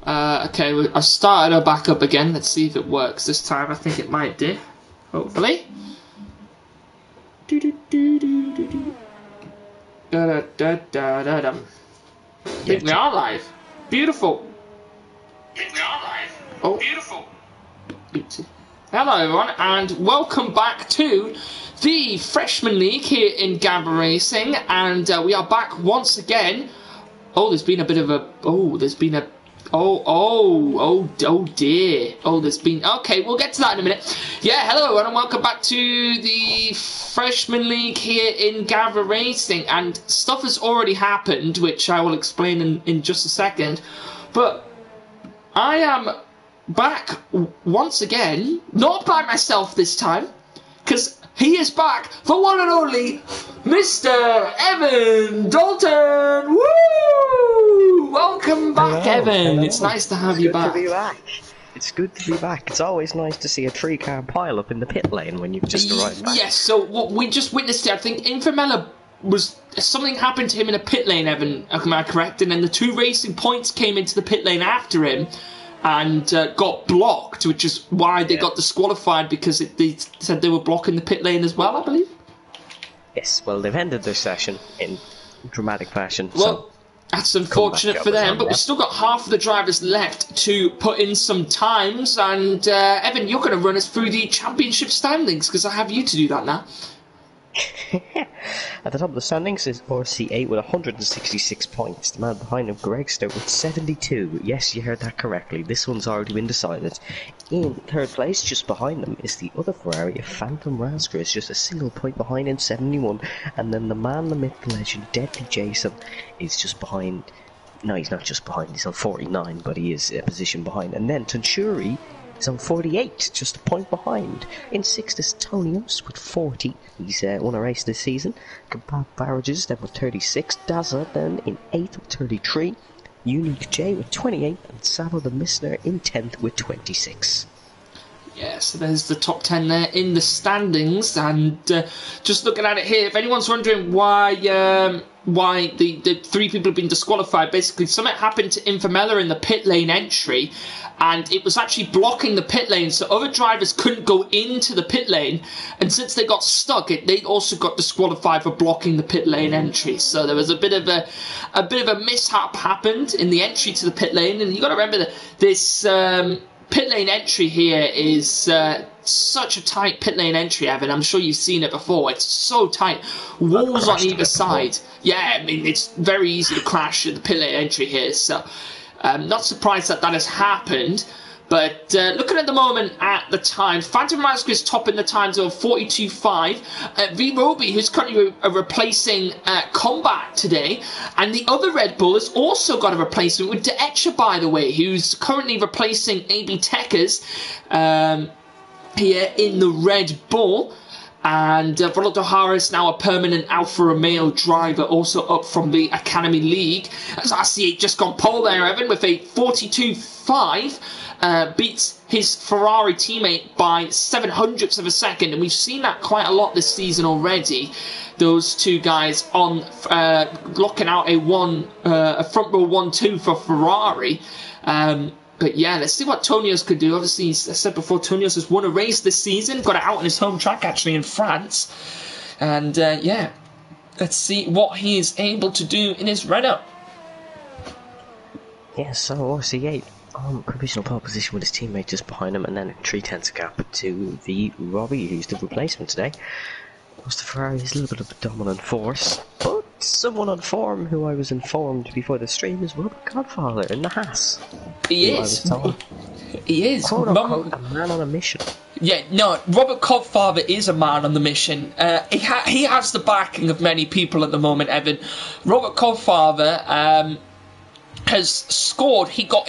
Okay, I started her back up again. Let's see if it works this time. I think it might do. Hopefully. I think we are live. Beautiful. Oh. Beautiful. Hello everyone, and welcome back to the Freshman League here in Gavra Racing, and we are back once again. Oh, there's been a bit of a... Oh, there's been a... Oh dear. Oh, there's been... Okay, we'll get to that in a minute. Yeah, hello everyone, and welcome back to the Freshman League here in Gavra Racing, and stuff has already happened, which I will explain in just a second, but I am back once again, not by myself this time, because he is back, the one and only Mr. Evan Dalton. Woo! Welcome back, hello, Evan. Hello. It's nice to have you back. Good to be back. It's good to be back. It's always nice to see a three-car pile up in the pit lane when you've just arrived back. Yes, so what we just witnessed it, I think Infamela was... Something happened to him in a pit lane, Evan, am I correct? And then the two racing points came into the pit lane after him and got blocked, which is why they got disqualified, because they said they were blocking the pit lane as well, I believe? Yes, well, they've ended their session in dramatic fashion. Well, that's unfortunate for them, but we've still got half of the drivers left to put in some times, and Evan, you're going to run us through the championship standings, because I have you to do that now. At the top of the standings is RC8 with 166 points. The man behind him, Greg Stout, with 72. Yes, you heard that correctly. This one's already been decided. In third place, just behind them, is the other Ferrari, Phantom Rasker. It's just a single point behind him, 71. And then the man, the myth, the legend, Deadly Jason, is just behind. No, he's not just behind. He's on 49, but he is a position behind. And then Tonsuri is on 48, just a point behind. In sixth is Tonios with 40. He's won a race this season. Compact Barrages then with 36. Daza then in 8th with 33. Unique J with 28. And Savo the Missler in 10th with 26. Yeah, so there's the top 10 there in the standings, and just looking at it here, if anyone's wondering why the three people have been disqualified, basically something happened to Infamela in the pit lane entry, and it was actually blocking the pit lane, so other drivers couldn't go into the pit lane, and since they got stuck, they also got disqualified for blocking the pit lane entry. So there was a bit of a mishap happened in the entry to the pit lane, and you got to remember that this pit lane entry here is such a tight pit lane entry, Evan. I'm sure you've seen it before. It's so tight. Walls on either side. Yeah, I mean, it's very easy to crash at the pit lane entry here. So, not surprised that has happened. But looking at the moment at the times, Phantom Rasker is topping the times of 42.5. V Roby, who's currently replacing Combat today, and the other Red Bull has also got a replacement with Deetcher, by the way, who's currently replacing AB Techers here in the Red Bull. And Ronaldo O'Hara is now a permanent Alfa Romeo driver, also up from the Academy League. As RC8 just gone pole there, Evan, with a 42.5. Beats his Ferrari teammate by 700ths of a second, and we've seen that quite a lot this season already. Those two guys on locking out a front row 1-2 for Ferrari. But yeah, let's see what Tonios could do. Obviously, as I said before, Tonios has won a race this season, got it out on his home track actually in France, and yeah, let's see what he is able to do in his run-up. Yeah, so RC8 provisional pole position with his teammate just behind him, and then a 3/10 gap to the Robbie, who's the replacement today. Whilst the Ferrari is a little bit of a dominant force, but someone on form who I was informed before the stream is Robert Godfather in the Haas. He is. He is. Quote unquote, a man on a mission. Yeah, no, Robert Godfather is a man on the mission. He has the backing of many people at the moment, Evan. Robert Godfather has scored. He had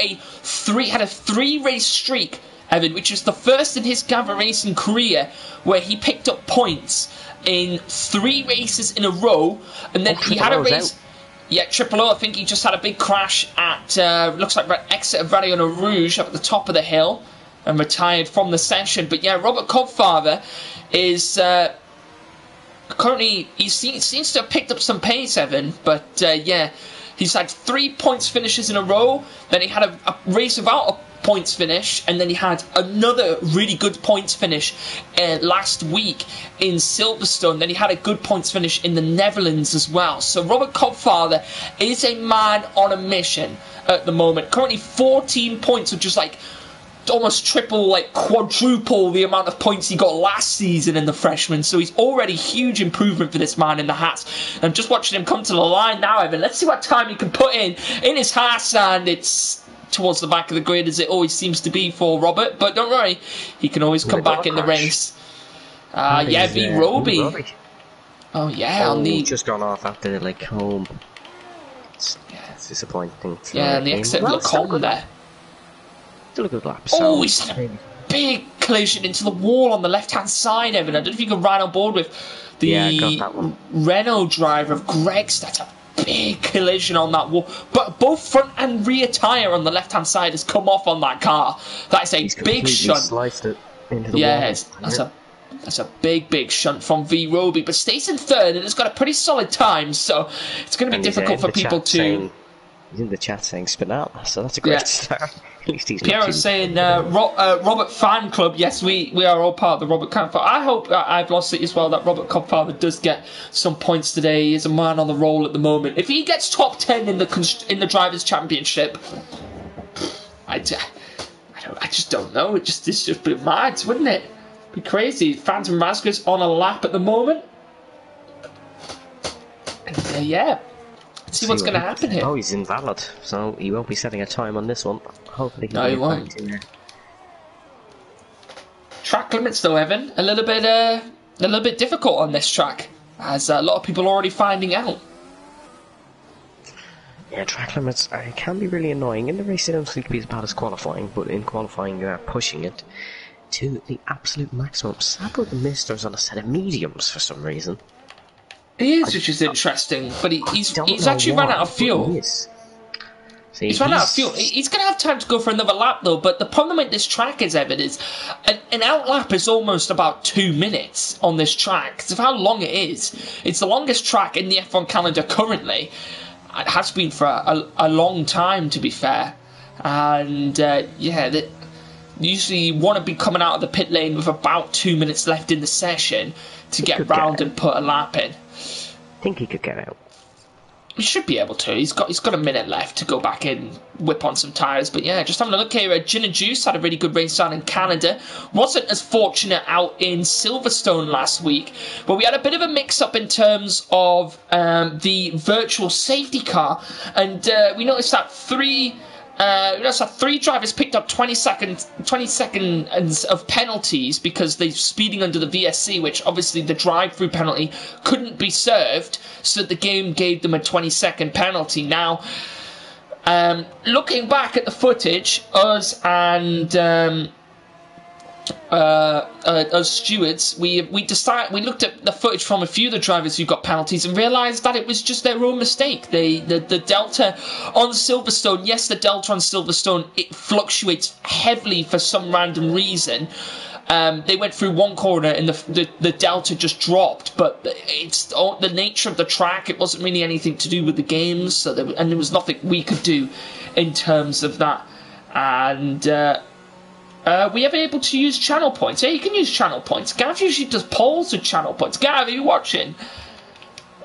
a 3-race streak, Evan, which is the first in his Gavra Racing career where he picked up points in 3 races in a row, and then he had a race. Out. Yeah, Triple O. I think he just had a big crash at looks like exit of Variano Rouge up at the top of the hill, and retired from the session. But yeah, Robert Godfather is currently he seems to have picked up some pace, Evan. But yeah. He's had 3 points finishes in a row. Then he had a race without a points finish, and then he had another really good points finish last week in Silverstone. Then he had a good points finish in the Netherlands as well. So Robert Cobfather is a man on a mission at the moment. Currently 14 points, which is like almost triple, like quadruple the amount of points he got last season in the freshman. So he's already huge improvement for this man in the hats. I'm just watching him come to the line now, Evan. Let's see what time he can put in his hats, and it's towards the back of the grid as it always seems to be for Robert, but don't worry, he can always come back in the race. Yeah, V Roby. Oh yeah, on the just gone off after like home. It's disappointing. Yeah, and the exit of Lecombe there. Still a good lap. Oh, he's had a big collision into the wall on the left-hand side, Evan. I don't know if you can ride on board with the Renault driver of Greg's. That's a big collision on that wall. But both front and rear tyre on the left-hand side has come off on that car. That is a big shunt. Sliced it into the wall. That's a big shunt from V Roby, but stays in third and has got a pretty solid time, so it's going to be difficult for people to... He's in the chat saying Spinal, so that's a great start. At least he's Piero's saying Robert Fan Club. Yes, we are all part of the Robert Fan Club. I hope I've lost it as well that Robert Cobfather does get some points today. He is a man on the roll at the moment. If he gets top 10 in the Drivers' Championship, I just don't know. It's just be mad, wouldn't it? Be crazy. Phantom Razga's on a lap at the moment. And, yeah. Let's see what's going to happen here. Oh, he's invalid, so he won't be setting a time on this one. Hopefully he won't. Track limits though, Evan, a little bit difficult on this track, as a lot of people are already finding out. Yeah, track limits can be really annoying. In the race they don't seem to be as bad as qualifying, but in qualifying you are pushing it to the absolute maximum. Sabo the Mister's on a set of mediums for some reason. He is, which is interesting, but he's actually run out of fuel. He's run out of fuel. He's going to have time to go for another lap, though, but the problem with this track is, Evan, is an out lap is almost about 2 minutes on this track. Because of how long it is. It's the longest track in the F1 calendar currently. It has been for a long time, to be fair. And, usually you want to be coming out of the pit lane with about 2 minutes left in the session to get round and put a lap in. I think he could get out. He should be able to. He's got a minute left to go back in, whip on some tyres. But yeah, just having a look here. Gin and Juice had a really good race down in Canada. Wasn't as fortunate out in Silverstone last week. But we had a bit of a mix-up in terms of the virtual safety car. And we noticed that three drivers picked up 20 seconds of penalties because they're speeding under the VSC, which obviously the drive-through penalty couldn't be served, so the game gave them a 20-second penalty. Now, looking back at the footage, us and as stewards, we looked at the footage from a few of the drivers who got penalties and realised that it was just their own mistake. The delta on Silverstone, yes, the delta on Silverstone, it fluctuates heavily for some random reason. They went through one corner and the delta just dropped, but it's the nature of the track. It wasn't really anything to do with the games, so there was nothing we could do in terms of that. And we have been able to use channel points. Yeah, you can use channel points. Gav usually does polls with channel points. Gav, are you watching?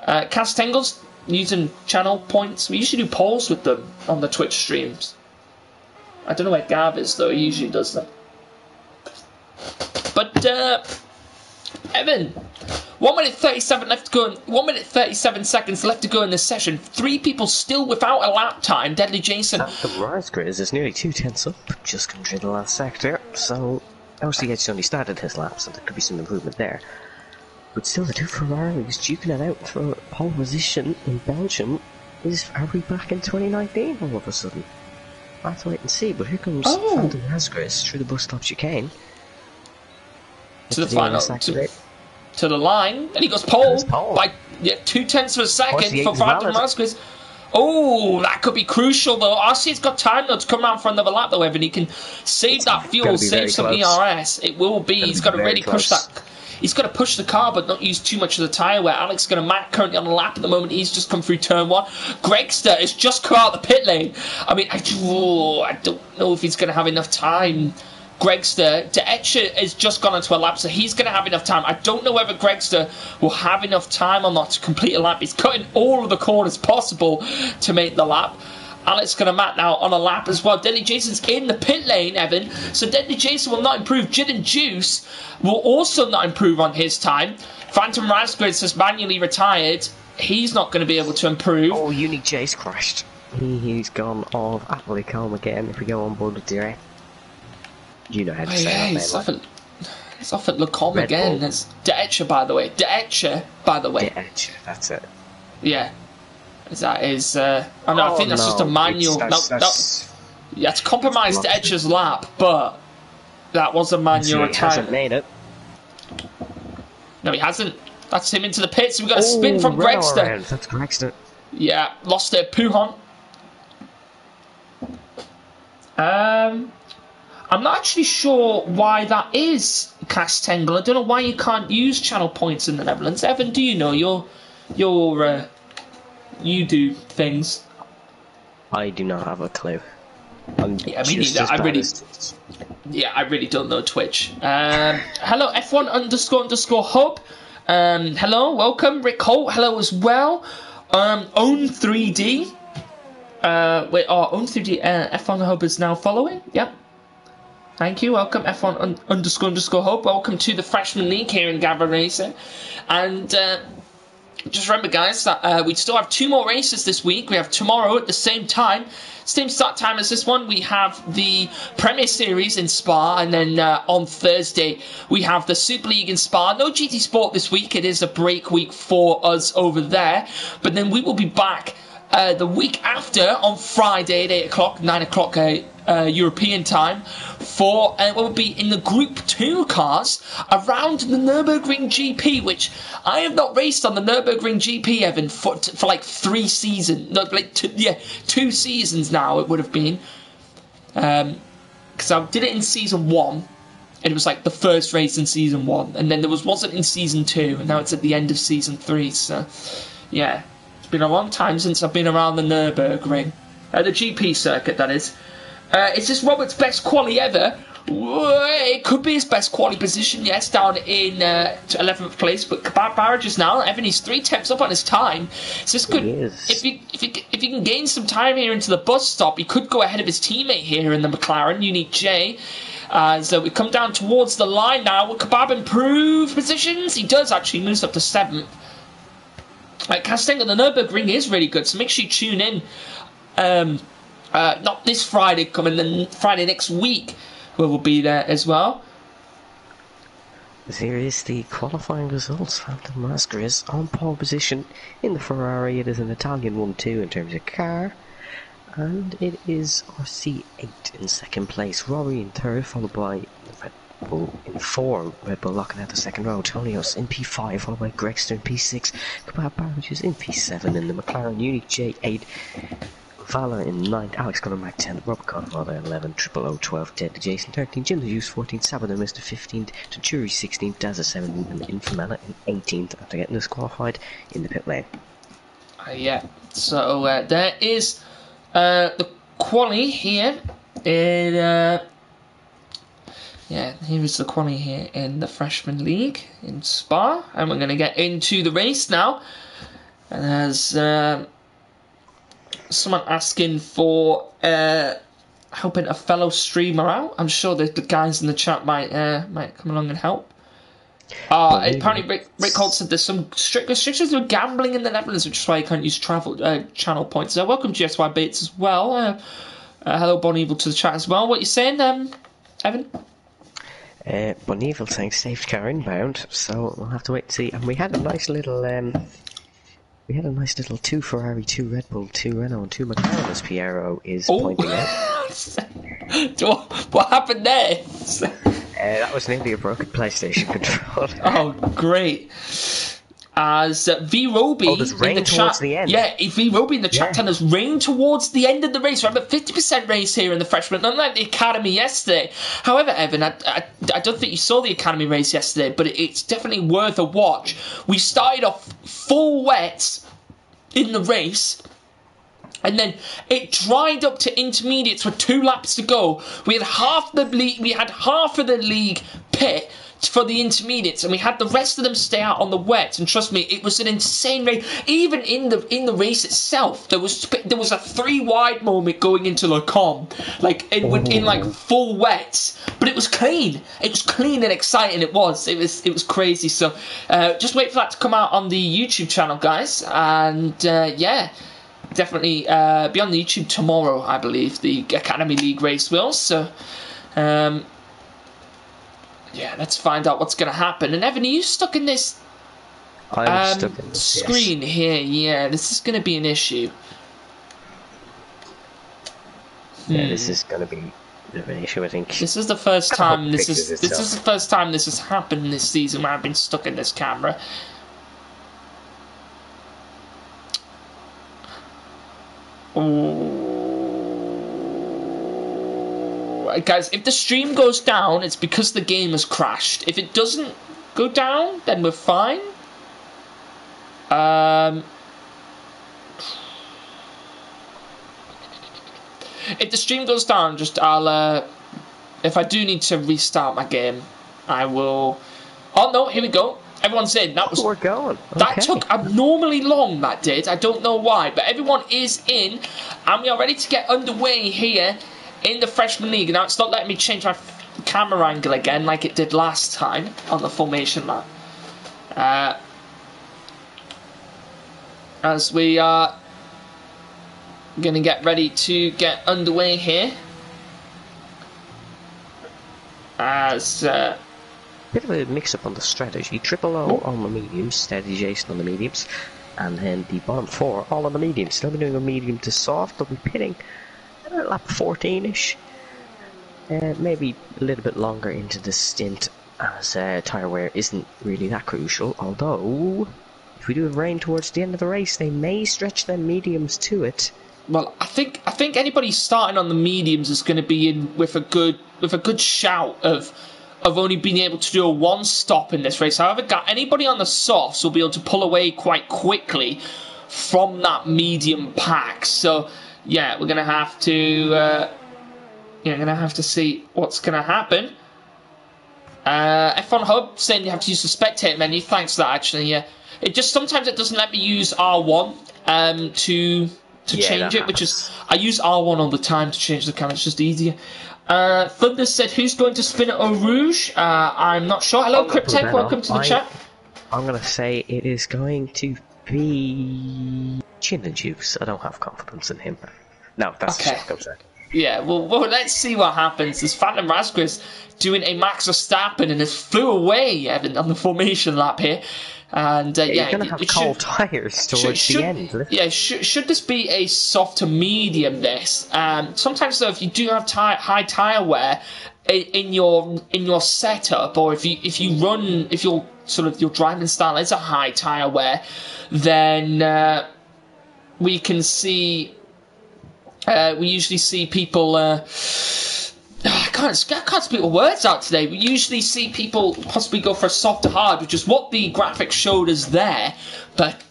Castengel's using channel points. We usually do polls with them on the Twitch streams. I don't know where Gav is, though. He usually does them. But, Evan, 1 minute 37 left to go. 1 minute 37 seconds left to go in this session. 3 people still without a lap time. Deadly Jason. The rise grid is nearly 2 tenths up. Just come through the last sector. So, LCH only started his lap, so there could be some improvement there. But still, the 2 Ferraris duking it out for pole position in Belgium. Are we back in 2019 all of a sudden? I have to wait and see, but here comes Phantom Razgris through the bus stop chicane. To the final, to the line, and he goes pole by 2 tenths of a second for Phantom Razgris. Oh, that could be crucial though. RC's got time though to come around for another lap though, Evan. He can save that fuel, save some ERS. It will be. He's got to really push that. he's got to push the car but not use too much of the tyre wear. Alex going to Matt currently on the lap at the moment. He's just come through turn 1. Gregster has just come out the pit lane. I mean, I don't know if he's going to have enough time. Gregster, De Etcher has just gone onto a lap, so he's going to have enough time. I don't know whether Gregster will have enough time or not to complete a lap. He's cutting all of the corners possible to make the lap. Alex going to Matt now on a lap as well. Deadly Jason's in the pit lane, Evan. So Deadly Jason will not improve. Gin and Juice will also not improve on his time. Phantom Razgrids has manually retired. He's not going to be able to improve. Oh, Unique J's crashed. He's gone off Athley Calm again if we go on board with direct. You know how to say that name. It's off at Lacombe again. That's De Etcher, by the way. De Etcher, by the way. De Etcher, that's it. Yeah. That is... I think that's just a manual... That's compromised De Etcher's lap, but that was a manual He hasn't made it. No, he hasn't. That's him into the pits. We've got a spin from Gregster. That's Gregster. Yeah, lost it. Pujon. I'm not actually sure why that is, Castangle. I don't know why you can't use channel points in the Netherlands. Evan, do you know? You do things. I do not have a clue. I really don't know Twitch. Hello, F1__hub. Hello, welcome. Rick Holt, hello as well. Own3D. Own3D F1 Hub is now following. Yep. Thank you. Welcome, F1__hub. Welcome to the Freshman League here in Gavra Racing. And just remember, guys, that we still have 2 more races this week. We have tomorrow at the same time. Same start time as this one. We have the Premier Series in Spa, and then on Thursday we have the Super League in Spa. No GT Sport this week. It is a break week for us over there. But then we will be back the week after on Friday at 8 o'clock, 9 o'clock European time, for what will be in the Group 2 cars around the Nürburgring GP, which I have not raced on the Nürburgring GP, Evan, for like 3 seasons. No, like 2 seasons now it would have been. Because I did it in Season 1. It was like the first race in Season 1. And then there wasn't in Season 2. And now it's at the end of Season 3. So, yeah. It's been a long time since I've been around the Nürburgring. The GP circuit, that is. Is this Robert's best quali ever? It could be his best quali position, yes, down in 11th place. But Kebab Barrages now, Evan, he's 3 tenths up on his time. So this could, if he can gain some time here into the bus stop, he could go ahead of his teammate here in the McLaren, Unique J. So we come down towards the line now. Will Kebab improve positions? He does actually, moves up to 7th. Castangle, the Nürburgring is really good, so make sure you tune in. Not this Friday coming, then Friday next week, where we'll be there as well. Here is the qualifying results. Phantom Masker is on pole position in the Ferrari. It is an Italian 1-2 in terms of car. And it is RC8 in 2nd place. Rory in 3rd, followed by Red Bull in 4. Red Bull locking out the 2nd row. Tonios in P5, followed by Gregster in P6. Kebab Barrages in P7 in the McLaren Unique J8. Vala in 9th, Alex Gunnar Mac 10th, Robert Conrad 11th, Triple O 12th, Dead Jason 13th, Jim the Juice 14th, Sabbath and Mr 15th, Tenturi 16th, Dazza 17th, and Infamela in 18th after getting disqualified in the pit lane. Yeah, so there is the quali here in here is the quali here in the Freshman League in Spa, and we're going to get into the race now. And there's someone asking for helping a fellow streamer out. I'm sure the guys in the chat might come along and help. Apparently Rick Holt said there's some strict restrictions with gambling in the Netherlands, which is why you can't use channel points. So welcome GSY Bates as well. Hello Bonevil to the chat as well. What are you saying, Evan? Bonevil saying safe car inbound, so we'll have to wait and see. And we had a nice little 2 Ferrari, 2 Red Bull, 2 Renault, and 2 McLaren, as Piero is pointing out. What happened there? That was nearly a broken PlayStation controller. Oh, great. as V Roby there's rain in the towards chat. the end. Yeah, V Roby in the chat telling us rain towards the end of the race. We're at 50% race here in the freshman, unlike the academy yesterday. However, Evan, I don't think you saw the academy race yesterday, but it's definitely worth a watch. We started off full wet in the race, and then it dried up to intermediates with 2 laps to go. We had half the league. We had half of the league pit for the intermediates, and we had the rest of them stay out on the wet. And trust me, it was an insane race. Even in the race itself, there was a 3 wide moment going into Le Com, like in like full wet. But it was clean. It was clean and exciting. It was crazy. So just wait for that to come out on the YouTube channel, guys. And yeah. Definitely be on the YouTube tomorrow, I believe, the Academy League race will. So, yeah, let's find out what's going to happen. And Evan, are you stuck in this I'm stuck in this screen here? Yeah, this is going to be an issue. Yeah, this is going to be a bit of an issue, I think. This is the first time this is the first time this has happened this season where I've been stuck in this camera. Guys, if the stream goes down, it's because the game has crashed. If it doesn't go down, then we're fine. If the stream goes down, I'll if I do need to restart my game, I will. Oh no, here we go. Everyone's in. We're going. That took abnormally long, that did. I don't know why, but everyone is in, and we are ready to get underway here in the Freshman League. Now, it's not letting me change my camera angle again like it did last time on the formation map. As we are going to get ready to get underway here. As... bit of a mix-up on the strategy. Triple O on the mediums, steady Jason on the mediums, and then the bottom 4 all on the mediums. They'll be doing a medium to soft. They'll be pitting at lap 14-ish. Maybe a little bit longer into the stint, as tyre wear isn't really that crucial. Although, if we do have rain towards the end of the race, they may stretch their mediums to it. Well, I think anybody starting on the mediums is going to be in with a good shout of only being able to do a 1 stop in this race. However, anybody on the softs will be able to pull away quite quickly from that medium pack. So, yeah, we're gonna have to see what's gonna happen. F1 Hub saying you have to use the spectator menu. Thanks for that. Actually, yeah, sometimes it doesn't let me use R1 to change it, which is I use R1 all the time to change the camera. It's just easier. Thunder said, who's going to spin at Eau Rouge? I'm not sure. Hello, Cryptech, welcome to the chat. I'm going to say it is going to be Gin and Juice. I don't have confidence in him. No, that's okay. The shock, yeah, well, let's see what happens. There's Phantom Rasquez doing a Max Verstappen and it flew away, Evan, on the formation lap here. And you're going to have cold tyres towards the end. Yeah, should this be a soft to medium? This sometimes though, if you do have high tyre wear in your setup, or if your driving style is a high tyre wear, then we can see we usually see people. I can't speak the words out today. We usually see people possibly go for a soft to hard, which is what the graphics showed us there. But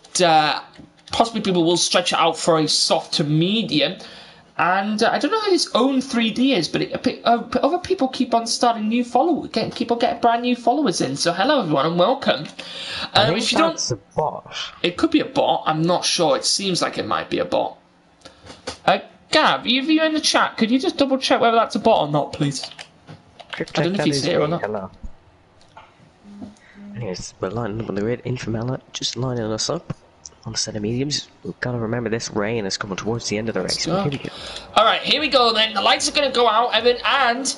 possibly people will stretch it out for a soft to medium. And I don't know how his own 3D is, but other people keep on starting new followers, keep on getting brand new followers in. So hello everyone and welcome. If you that's a bot. It could be a bot. I'm not sure. It seems like it might be a bot. Gav, if you're in the chat, could you just double check whether that's a bot or not, please? I don't know if he's here or not. Hello. Anyways, we're lining up on the grid. Infamella just lining us up on a set of mediums. We've got to remember this rain is coming towards the end of the race. Here we go. Alright, here we go then. The lights are going to go out, Evan, and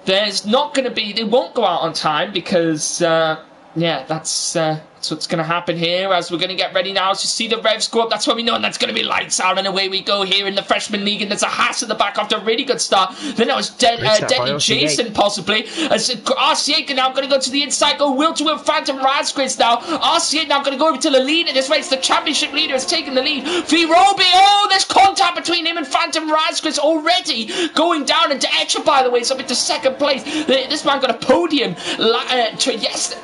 they won't go out on time because, yeah, that's So what's going to happen here as we're going to get ready now to see the revs go up. That's when we know that's going to be lights out, and away we go here in the Freshman League. And there's a Haas at the back after a really good start. Then that was Deadly Jason possibly. As RC8 now going to go to the inside, go Will to Will Phantom Razgriz now. RC8 now going to go over to the lead in this race. The championship leader has taken the lead. V-Roby, oh, there's contact between him and Phantom Razgriz already going down. And Etcher, by the way, is up into second place. This man got a podium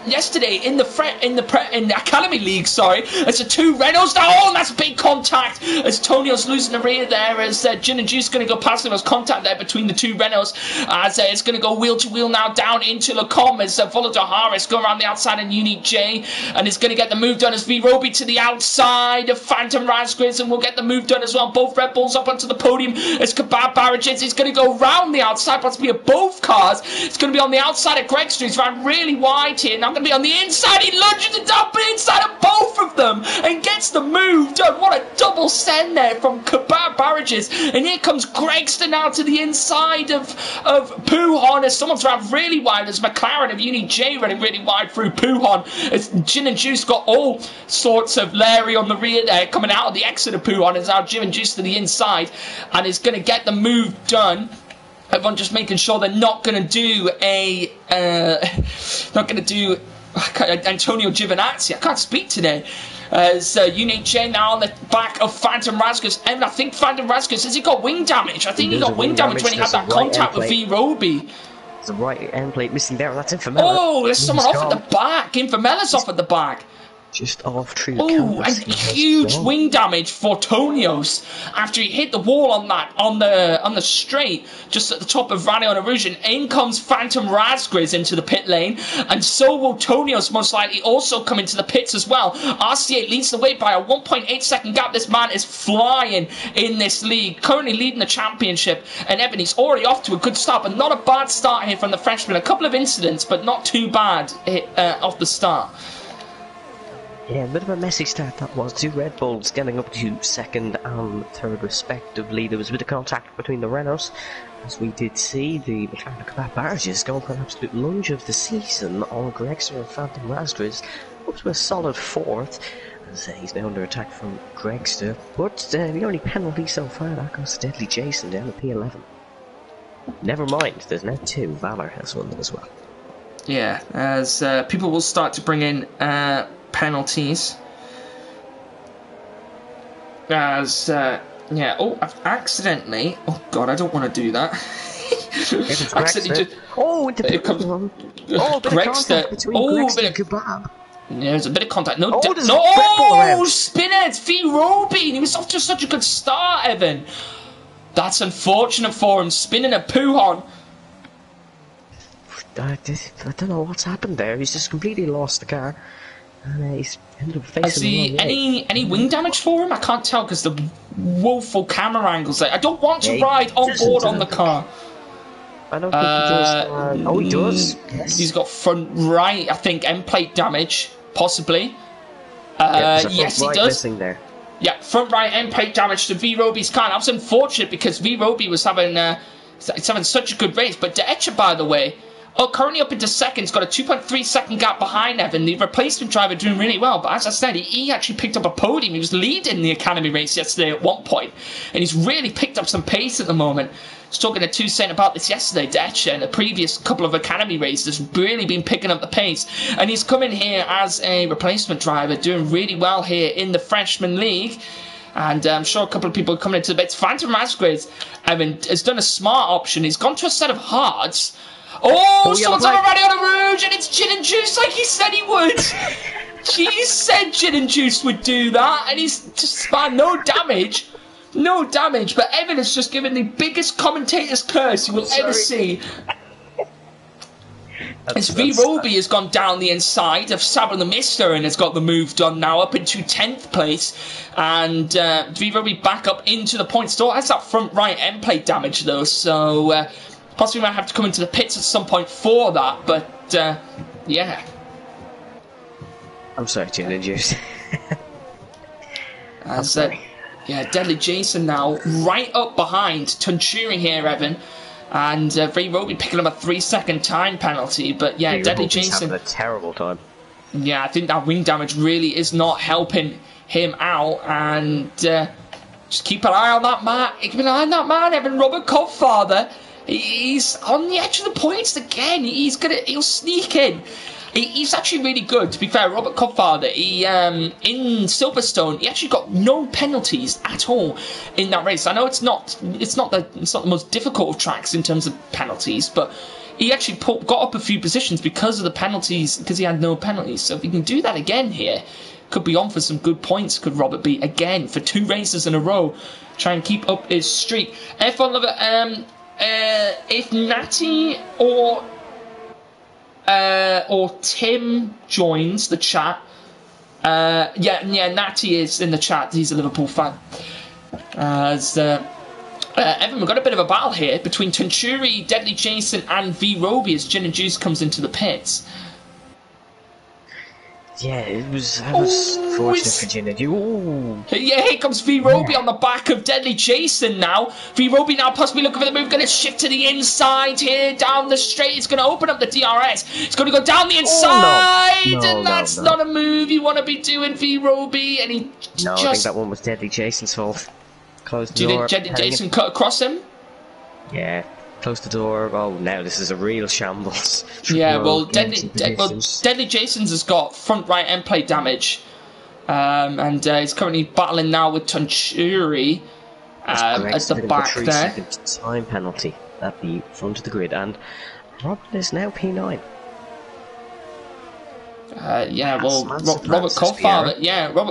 yesterday in the Academy League, sorry. It's a 2 Renaults now. Oh, and that's big contact as Tonio's losing the rear there as Gin and Juice going to go past him. There's contact there between the 2 Renaults as it's going to go wheel to wheel now down into Lacombe as Volodar going around the outside and Unique J, and it's going to get the move done as V-Roby to the outside of Phantom Razgriz, and will get the move done as well. Both Red Bulls up onto the podium as Kebab Barrages is going to go round the outside, possibly of both cars. It's going to be on the outside of Greg Street. He's ran really wide here. Now going to be on the inside. He lunges it down inside of both of them and gets the move done. What a double send there from Kebab Barrages. And here comes Gregster now to the inside of Puhon as someone's ran really wide as McLaren of Uni J running really wide through Puhon as Gin and Juice got all sorts of Larry on the rear there coming out of the exit of Puhon as now Gin and Juice to the inside and is going to get the move done. Everyone just making sure they're not going to do Antonio Giovinazzi. I can't speak today. As Unique J now on the back of Phantom Razgriz. And I think Phantom Razgriz, has he got wing damage? I think he got wing damage when he had that contact with V-Roby. There's a right end plate missing there. That's Infamela. Oh, there's someone off at the back. Infamela's off at the back. Just off through the oh, and huge wing damage for Tonios after he hit the wall on the straight just at the top of Rally on Erosion. In comes Phantom Razgriz into the pit lane, and so will Tonios most likely also come into the pits as well. RC8 leads the way by a 1.8 second gap. This man is flying in this league, currently leading the championship. And Evan, he's already off to a good start, but not a bad start here from the freshman. A couple of incidents, but not too bad off the start. Yeah, a bit of a messy start that was. 2 Red Bulls getting up to second and third respectively. There was a bit of contact between the Renaults, as we did see the McLaren Kebab Barrages going for an absolute lunge of the season on Gregster and Phantom Razgriz, up to a solid 4th. As he's now under attack from Gregster, but the only penalty so far, that goes to Deadly Jason down at P11. Never mind, there's now 2. Valor has one as well. Yeah, as people will start to bring in penalties as I've accidentally, oh god, I don't want to do that. Accidentally just, it comes Gregster and Kebab. Yeah, there's a bit of contact. No, Spinner, it's V-Roby. He was off to such a good start, Evan. That's unfortunate for him, spinning a Puhon. I don't know what's happened there. He's just completely lost the car. And he's ended up facing any wing damage for him? I can't tell because the woeful camera angles there. I don't want to ride on board on the car. I don't think he does. Oh, he does. Yes. He's got front right, I think, end plate damage, possibly. Yes, he does. There. Yeah, front right end plate damage to V-Roby's car. That was unfortunate because V-Roby was having such a good race. But De Etcher, by the way, currently up into second, got a 2.3 second gap behind Evan. The replacement driver doing really well, but as I said, he actually picked up a podium. He was leading the Academy race yesterday at one point, and he's really picked up some pace at the moment. I was talking to Toussaint about this yesterday, Detch, and the previous couple of Academy races, really been picking up the pace, and he's coming here as a replacement driver, doing really well here in the Freshman League. And I'm sure a couple of people are coming into the bits. Phantom Razgriz, Evan, has done a smart option. He's gone to a set of hards. Someone's already on a rouge, and it's Gin and Juice like he said he would. He said Gin and Juice would do that, and he's just no damage. No damage, but Evan has just given the biggest commentator's curse you will ever see. As V-Roby has gone down the inside of Sabra the Mister and has got the move done now up into 10th place. And V-Roby back up into the point store. Has that front right end plate damage though, so possibly might have to come into the pits at some point for that, but yeah. I'm sorry, Gin and Juice. As Deadly Jason now right up behind Tunturing here, Evan. And V-Roby picking up a 3-second time penalty, but yeah, Deadly Jason having a terrible time. Yeah, I think that wing damage really is not helping him out, and just keep an eye on that man. Keep an eye on that man, Evan. Robert Codfather. He's on the edge of the points again. He'll sneak in. He's actually really good, to be fair. Robert Codfather, in Silverstone, he actually got no penalties at all in that race. I know it's not the most difficult of tracks in terms of penalties, but he actually got up a few positions because of the penalties, because he had no penalties. So if he can do that again here, could be on for some good points, could Robert be, again, for 2 races in a row, try and keep up his streak. F1 Lover, if Natty or Tim joins the chat, Natty is in the chat, he's a Liverpool fan. Evan, we've got a bit of a battle here between Tuncuri, Deadly Jason and V Roby as Gin and Juice comes into the pits. Yeah, I was fortunate for Gin and Juice. Yeah, here comes V Roby on the back of Deadly Jason now. V Roby now possibly looking for the move, going to shift to the inside here, down the straight. It's going to open up the DRS. It's going to go down the inside, and that's not a move you want to be doing, V Roby. And he I think that one was Deadly Jason's fault. Close the door. Do you think Jason cut across him? Yeah. Close the door. Oh, now this is a real shambles. Yeah, well, Deadly Jason's has got front right end plate damage. And he's currently battling now with Tuncuri at the back there. 3-second time penalty at the front of the grid. And Robert is now P9. Robert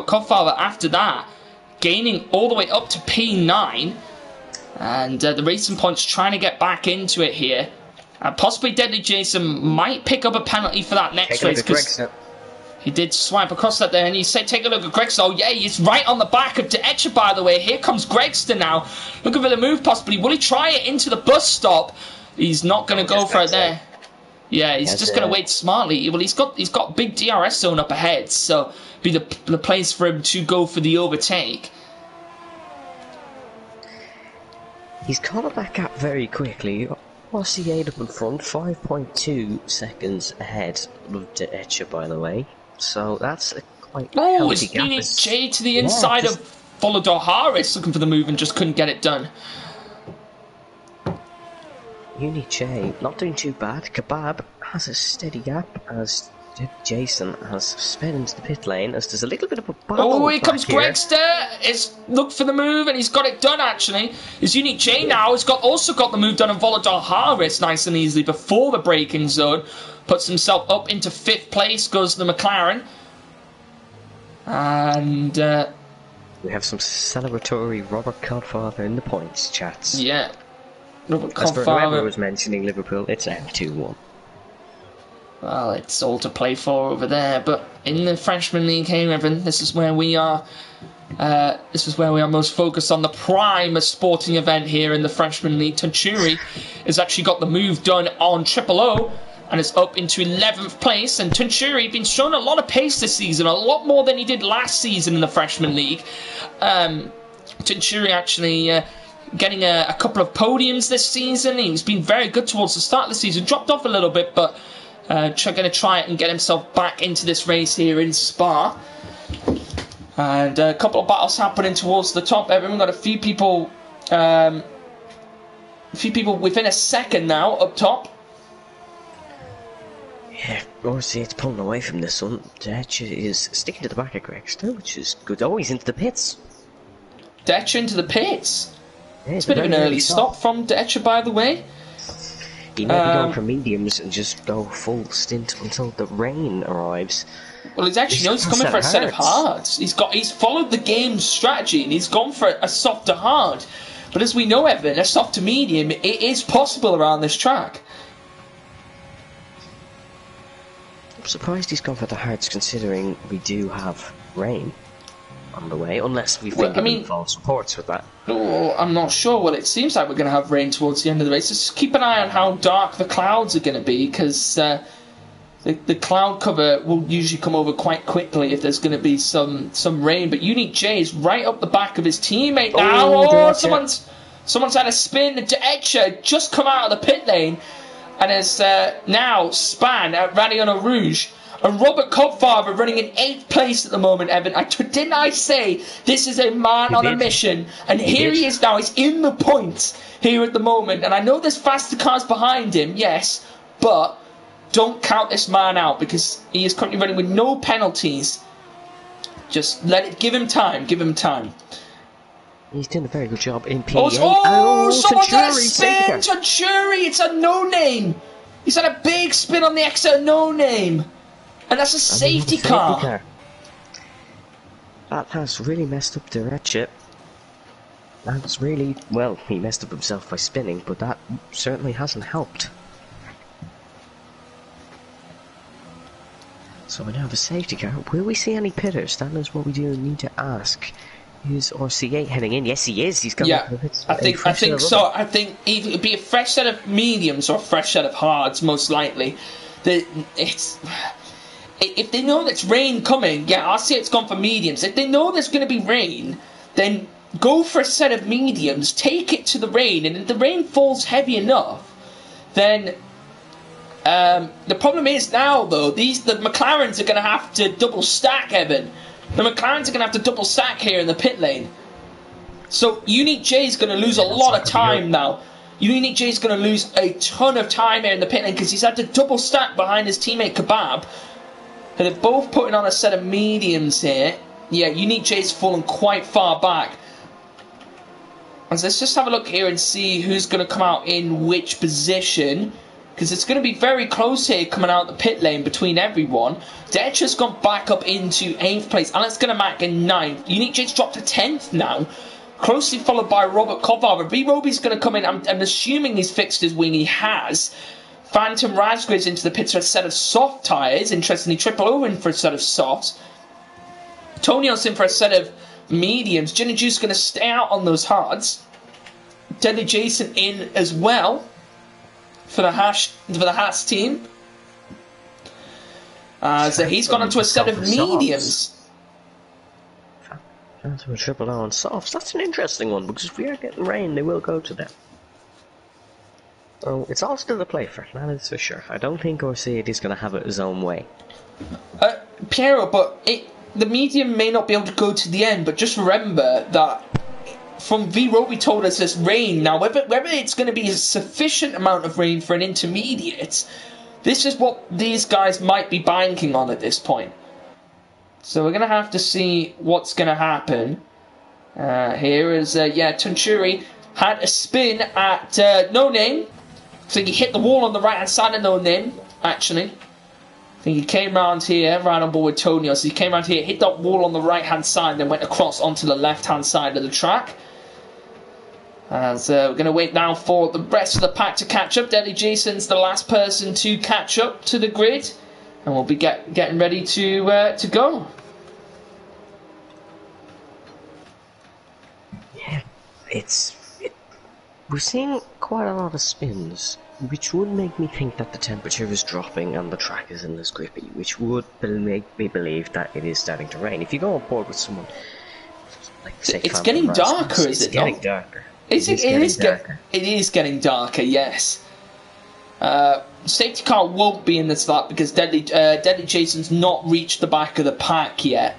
Codfather after that, gaining all the way up to P9. And the Racing Point's trying to get back into it here. Possibly Deadly Jason might pick up a penalty for that next race, because he did swipe across that there, and he said, take a look at Gregson. Oh, yeah, he's right on the back of De Etcher, by the way. Here comes Gregston now, looking for the move possibly. Will he try it into the bus stop? He's not going to go for it there. Yeah, he's just going to wait smartly. Well, he's got big DRS zone up ahead, so be the place for him to go for the overtake. He's caught that gap very quickly. RC8 up in front, 5.2 seconds ahead of De Etcher, by the way. So that's a quite healthy gap. Oh, it's J to the inside of Volador Harris, looking for the move and just couldn't get it done. Uni J not doing too bad. Kebab has a steady gap as Jason has sped into the pit lane as there's a little bit of a battle. Oh, here comes Gregster. It's looked for the move and he's got it done actually. His Unique J now has also got the move done on Volador Harris nice and easily before the braking zone. Puts himself up into 5th place, goes the McLaren. And we have some celebratory Robert Codfather in the points chats. Yeah. Robert As for Codfather whoever was mentioning Liverpool, it's now 2-1. Well, it's all to play for over there, but in the Freshman League, hey, Evan, this is where we are. This is where we are most focused on the prime sporting event here in the Freshman League. Tuncuri has actually got the move done on Triple O and is up into 11th place. And Tuncuri been showing a lot of pace this season, a lot more than he did last season in the Freshman League. Tuncuri actually getting a couple of podiums this season. He's been very good towards the start of the season, dropped off a little bit, but going to try it and get himself back into this race here in Spa. And a couple of battles happening towards the top. Everyone got a few people within a second now up top. Yeah, obviously it's pulling away from this one. De Etcher is sticking to the back of Gregster, which is good. Oh, he's into the pits. De Etcher into the pits. Yeah, it's a bit of an early stop from De Etcher, by the way. He might be going for mediums and just go full stint until the rain arrives. Well, he's coming for a set of hards. He's followed the game's strategy and he's gone for a softer hard. But as we know, Evan, a softer medium, it is possible around this track. I'm surprised he's gone for the hards considering we do have rain on the way, unless we've been given false reports with that. Oh, I'm not sure. Well, it seems like we're going to have rain towards the end of the race. Just keep an eye on how dark the clouds are going to be, because the cloud cover will usually come over quite quickly if there's going to be some rain. But Unique J is right up the back of his teammate now. Oh, someone's had a spin. De Etcher just come out of the pit lane and has now span at Radiona Rouge And Robert Codfather running in 8th place at the moment, Evan. Didn't I say this is a man on a mission? And here he is now. He's in the points here at the moment. And I know there's faster cars behind him, yes, but don't count this man out because he is currently running with no penalties. Just give him time. Give him time. He's doing a very good job in PA. Someone got a spin! Tanturi! It's a no-name! He's had a big spin on the exit, no-name! And that's a safety car. That has really messed up the red chip. That's really... Well, he messed up himself by spinning, but that certainly hasn't helped. So we now have a safety car. Will we see any pitters? That is what we do need to ask. Is RC8 heading in? Yes, he is. He's got. Yeah, I think so. I think either it'd be a fresh set of mediums or a fresh set of hards, most likely. If they know there's rain coming, yeah, RC8's gone for mediums. If they know there's going to be rain, then go for a set of mediums. Take it to the rain, and if the rain falls heavy enough, then. The problem is now, though, the McLarens are going to have to double stack, Evan. The McLarens are going to have to double stack here in the pit lane. So Unique J is going to lose a lot of time now. Unique J is going to lose a ton of time here in the pit lane because he's had to double stack behind his teammate Kebab. And they're both putting on a set of mediums here. Yeah, Unique J's fallen quite far back. And let's just have a look here and see who's going to come out in which position. Because it's going to be very close here coming out the pit lane between everyone. Detcher's gone back up into 8th place. Alex Gunamack in 9th. Unique J's dropped to 10th now. Closely followed by Robert Codfather. B-Roby's going to come in. I'm assuming he's fixed his wing. He has. Phantom Razgrid's into the pits for a set of soft tyres. Interestingly, Triple O in for a set of softs. Tonio's in for a set of mediums. Ginny Juice going to stay out on those hards. Deadly Jason in as well. For the Haas team. So he's gone onto a set of mediums. Onto a Triple O on softs. That's an interesting one because if we are getting rain, they will go to them. Oh, it's all still a play for, that is for sure. I don't think Orseid is going to have it his own way. Piero, but the medium may not be able to go to the end, but just remember that from V-Roby told us there's rain. Now, whether it's going to be a sufficient amount of rain for an intermediate, this is what these guys might be banking on at this point. So we're going to have to see what's going to happen. Here is, Tanturi had a spin at No Name. I think he hit the wall on the right-hand side of No Name, actually. I think he came round here, right on board with Tonio. So he came round here, hit that wall on the right-hand side, then went across onto the left-hand side of the track. So we're going to wait now for the rest of the pack to catch up. Deadly Jason's the last person to catch up to the grid. And we'll be getting ready to go. Yeah, we're seeing quite a lot of spins, which would make me think that the temperature is dropping and the track isn't as grippy, which would make me believe that it is starting to rain. If you go on board with someone, like say, it's getting darker, is it? It's getting darker. It is getting darker, yes. Safety car won't be in this lap because Deadly Jason's not reached the back of the pack yet.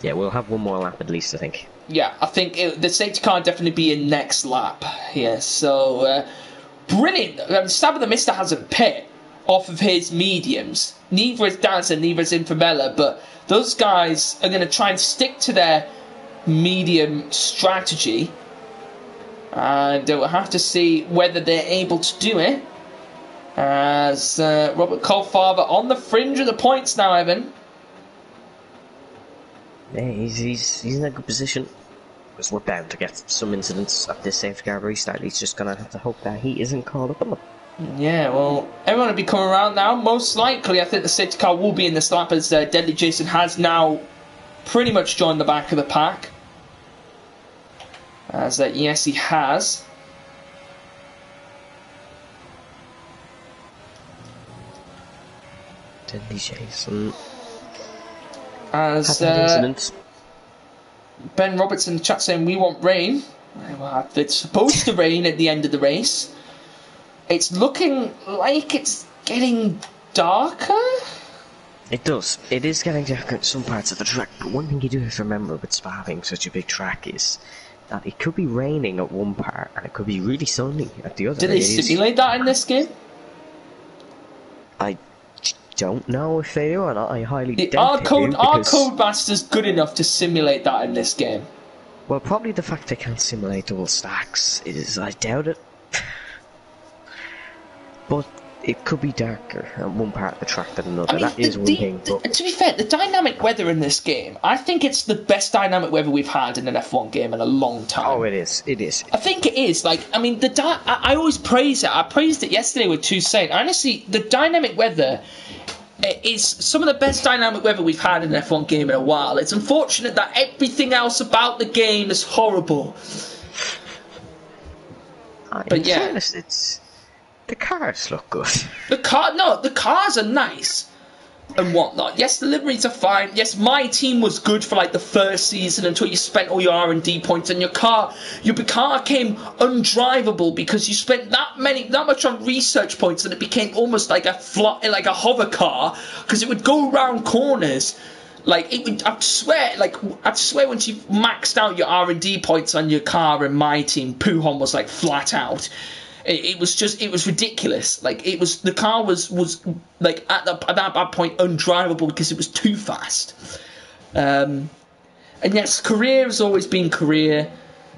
Yeah, we'll have one more lap at least, I think. Yeah, I think the safety car will definitely be in next lap. Yeah, so brilliant. Stab of the Mister has a pit off of his mediums. Neither is Daz and neither is Infamella, but those guys are going to try and stick to their medium strategy. And we'll have to see whether they're able to do it. As Robert Codfather on the fringe of the points now, Evan. Yeah, he's in a good position. Because we're bound to get some incidents at this safety car restart. He's just going to have to hope that he isn't caught up on them. Yeah, well, everyone will be coming around now. Most likely, I think the safety car will be in this lap as Deadly Jason has now pretty much joined the back of the pack. As yes, he has. Deadly Jason. As Ben Robertson in the chat saying we want rain. Well, it's supposed to rain at the end of the race. It's looking like it's getting darker. It does. It is getting difficult in some parts of the track, but one thing you do have to remember with Spa being such a big track is that it could be raining at one part and it could be really sunny at the other. Did they simulate that in this game? I don't know if they do or not. I highly doubt Are they do, because... Codemasters good enough to simulate that in this game? Well, probably the fact they can't simulate double stacks is, I doubt it. But it could be darker on one part of the track than another. I mean, that is one thing. But... To be fair, the dynamic weather in this game, I think it's the best dynamic weather we've had in an F1 game in a long time. Oh, it is. It is. I think it is. Like, I mean, I always praise it. I praised it yesterday with Toussaint. Honestly, the dynamic weather is some of the best dynamic weather we've had in an F1 game in a while. It's unfortunate that everything else about the game is horrible. But yeah, fairness, it's... The cars look good. The cars are nice and whatnot. Yes, the liveries are fine. Yes, my team was good for like the first season until you spent all your R&D points, and your car became undrivable because you spent that much on research points, and it became almost like a hover car because it would go around corners. Like it would, I'd swear once you've maxed out your R&D points on your car in my team, Pujon was like flat out. It was ridiculous. Like the car was like at that point undrivable because it was too fast. And yes, career has always been career,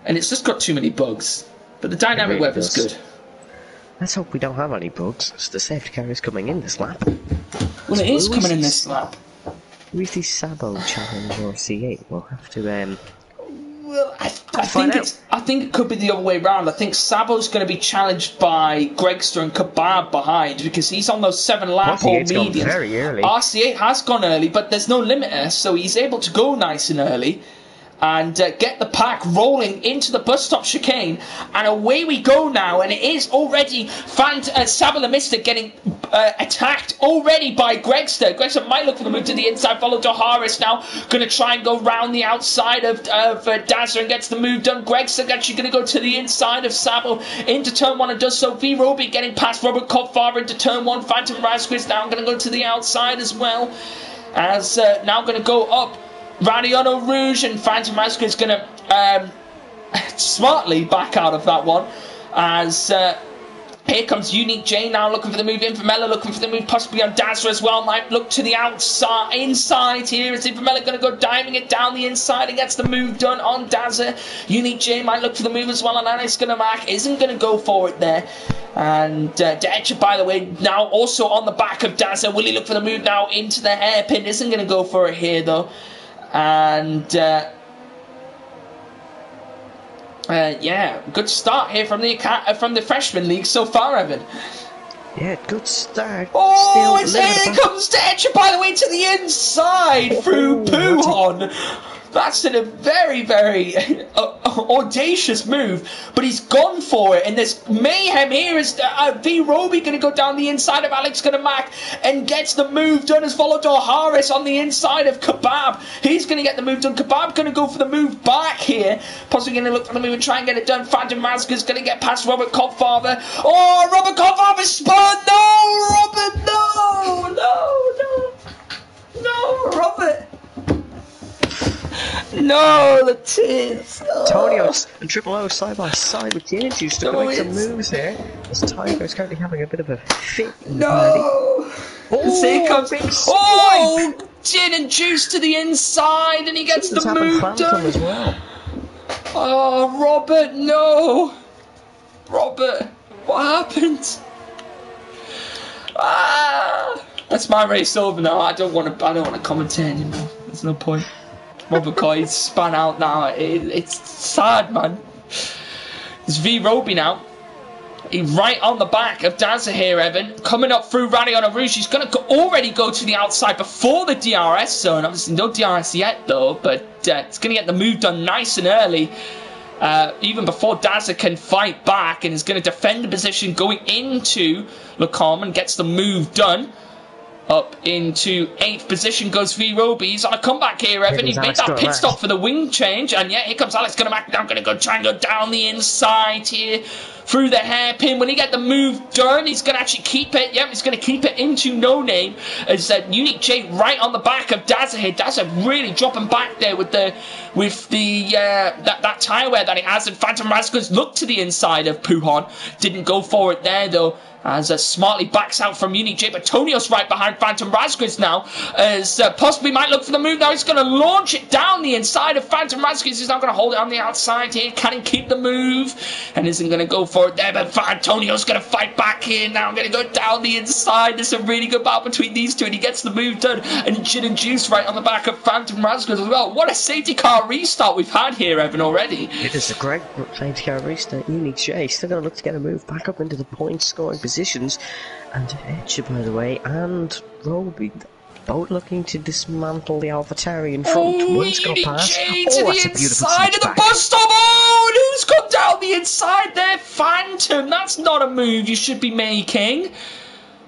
and it's just got too many bugs. But the dynamic weather's good. Let's hope we don't have any bugs. So the safety car is coming in this lap. Well, it is coming in this lap. With the Sabo challenge or C8, we'll have to Well, I think it could be the other way around. I think Sabo's going to be challenged by Gregster and Kebab behind because he's on those 7-lap or mediums. Very early. RC8 has gone early, but there's no limiter, so he's able to go nice and early and get the pack rolling into the bus stop chicane, and away we go now. And it is already Sabalomistic getting attacked already by Gregster. Gregster might look for the move to the inside, followed to Harris now, going to try and go round the outside of Dazzler and gets the move done. Gregster actually going to go to the inside of Sabo into turn 1 and does so. V Roby getting past Robert Kopfar into turn 1. Phantom Rasquez now going to go to the outside as well, as now going to go up Radiano Rouge, and Phantom Rasquez is going to smartly back out of that one, as here comes Unique J now looking for the move. Infamella looking for the move possibly on Dazzler as well. Might look to the inside here. Is Infamella going to go diving it down the inside and gets the move done on Dazzler. Unique J might look for the move as well, and Alex Gunnermack isn't going to go for it there. And Detcher, by the way, now also on the back of Dazzler. Will he look for the move now into the hairpin? Isn't going to go for it here though. And yeah, good start here from the freshman league so far, Evan. Yeah, good start. Oh, here comes Detcher, by the way, to the inside through Pujon. That's a very, very audacious move, but he's gone for it, and there's mayhem here as V Roby going to go down the inside of Alex Gunnermack and gets the move done as Volodor Harris on the inside of Kebab. He's going to get the move done. Kebab going to go for the move back here, possibly going to look for the move and try and get it done. Phantom Rasca's going to get past Robert Kopfather. Oh, Robert Kopfather spun! No, Robert! No, the tears. Tonio and Triple O side by side with the Injuice to make some moves here. As Tiger's currently having a bit of a fit. No! Here comes. Oh! Gin and Juice to the inside, and he gets the move done. As well. Oh, Robert, no! Robert, what happened? That's my race over now. I don't want to commentate anymore. There's no point. Robert Coy's spun out now. It's sad, man. It's V Roby now. He's right on the back of Dazzler here, Evan. Coming up through Radiano Rouge. He's going to already go to the outside before the DRS zone. Obviously, no DRS yet, though. But it's going to get the move done nice and early. Even before Dazzler can fight back. And is going to defend the position going into Lacombe and gets the move done. Up into 8th position goes V Roby. He's on a comeback here, Evan. He made that pit stop for the wing change. And yeah, here comes Alex Gunnermack. Now going to go try and go down the inside here through the hairpin. When he get the move done, he's going to actually keep it. Yep, he's going to keep it into No Name. As Unique J right on the back of Dazza here. Dazza really dropping back there with the that tire wear that he has. And Phantom Razguz looked to the inside of Puhon. Didn't go for it there though. As smartly backs out from Unique J, but Tonio's right behind Phantom Razguz now, as possibly might look for the move now. He's going to launch it down the inside of Phantom Razguz. He's now going to hold it on the outside here. Can he keep the move? And isn't going to go for it there, but Antonio's going to fight back here now. I'm going to go down the inside. There's a really good battle between these two, and he gets the move done. And Gin and Juice right on the back of Phantom Razguz as well. What a safety car restart we've had here, Evan, already. It is a great safety car restart. Unique J still going to look to get a move back up into the point scoring positions. And Etcher, by the way, and Roby, both looking to dismantle the AlphaTauri in front. One's going to pass. To the inside of the bus stop. Oh, and who's come down the inside there? Phantom. That's not a move you should be making.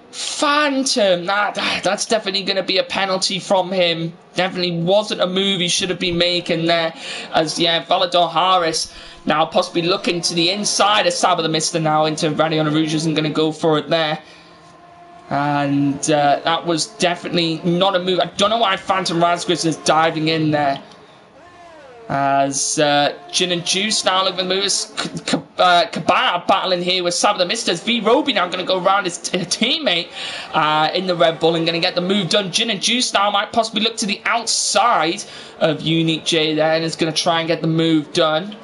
Phantom. That's definitely going to be a penalty from him. Definitely wasn't a move he should have been making there. As, yeah, Valador Harris now possibly looking to the inside of Saba the Mister now into Radion Rouge isn't going to go for it there. And that was definitely not a move. I don't know why Phantom Razguz is diving in there. As Gin and Juice now looking for the moves. Kebab battling here with Saba the Mister. V Roby now going to go around his teammate in the Red Bull and going to get the move done. Gin and Juice now might possibly look to the outside of Unique J there and is going to try and get the move done.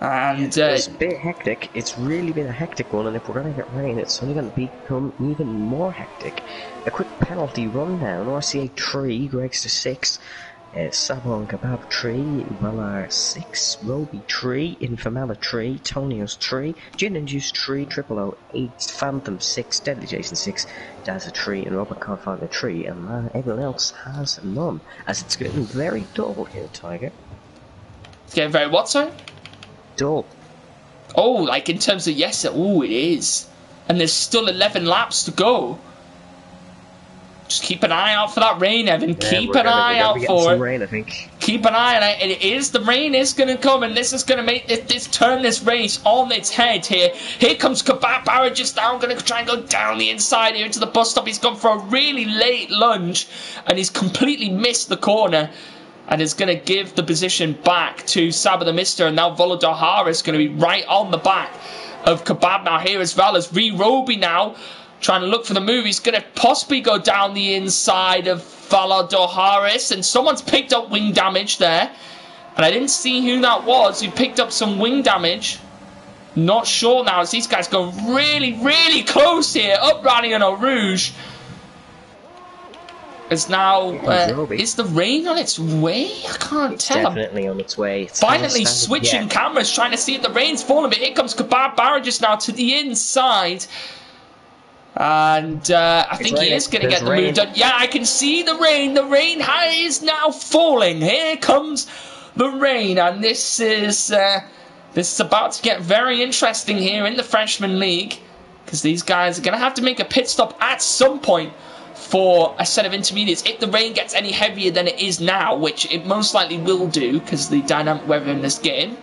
And it's a bit hectic. It's really been a hectic one, and if we're going to get rain, it's only going to become even more hectic. A quick penalty rundown. RCA 3, Gregster 6, Sabon Kebab 3, Valar 6, Roby 3, Infamela 3, Tonio's 3, Gin and Juice 3, Triple O 8, Phantom 6, Deadly Jason 6, Dazza 3, and Robert Confather 3, and everyone else has none, as it's getting very dull here, Tiger. It's getting very what, sorry? Dull. Oh, like in terms of yes, oh, it is. And there's still 11 laps to go. Just keep an eye out for that rain, Evan. Yeah, keep an eye out for it. Rain, I think. Keep an eye on it. It is, the rain is going to come, and this is going to make this turn this race on its head here. Here comes Kebab Barrett just now. Going to try and go down the inside here into the bus stop. He's gone for a really late lunge, and he's completely missed the corner. And is going to give the position back to Saba the Mister. And now Volodar Harris is going to be right on the back of Kebab now here as well as Roby now trying to look for the move. He's going to possibly go down the inside of Volodar Harris. And someone's picked up wing damage there. And I didn't see who that was who picked up some wing damage. Not sure now as these guys go really, really close here up Radion Rouge. Is now is the rain on its way? I can't tell. Definitely on its way. It's finally switching cameras, trying to see if the rain's falling. But here comes Kebab Barrages now to the inside, and I think he is going to get the move done. Yeah, I can see the rain. The rain is now falling. Here comes the rain, and this is about to get very interesting here in the Freshman League because these guys are going to have to make a pit stop at some point for a set of intermediates if the rain gets any heavier than it is now, which it most likely will do because of the dynamic weather in this game.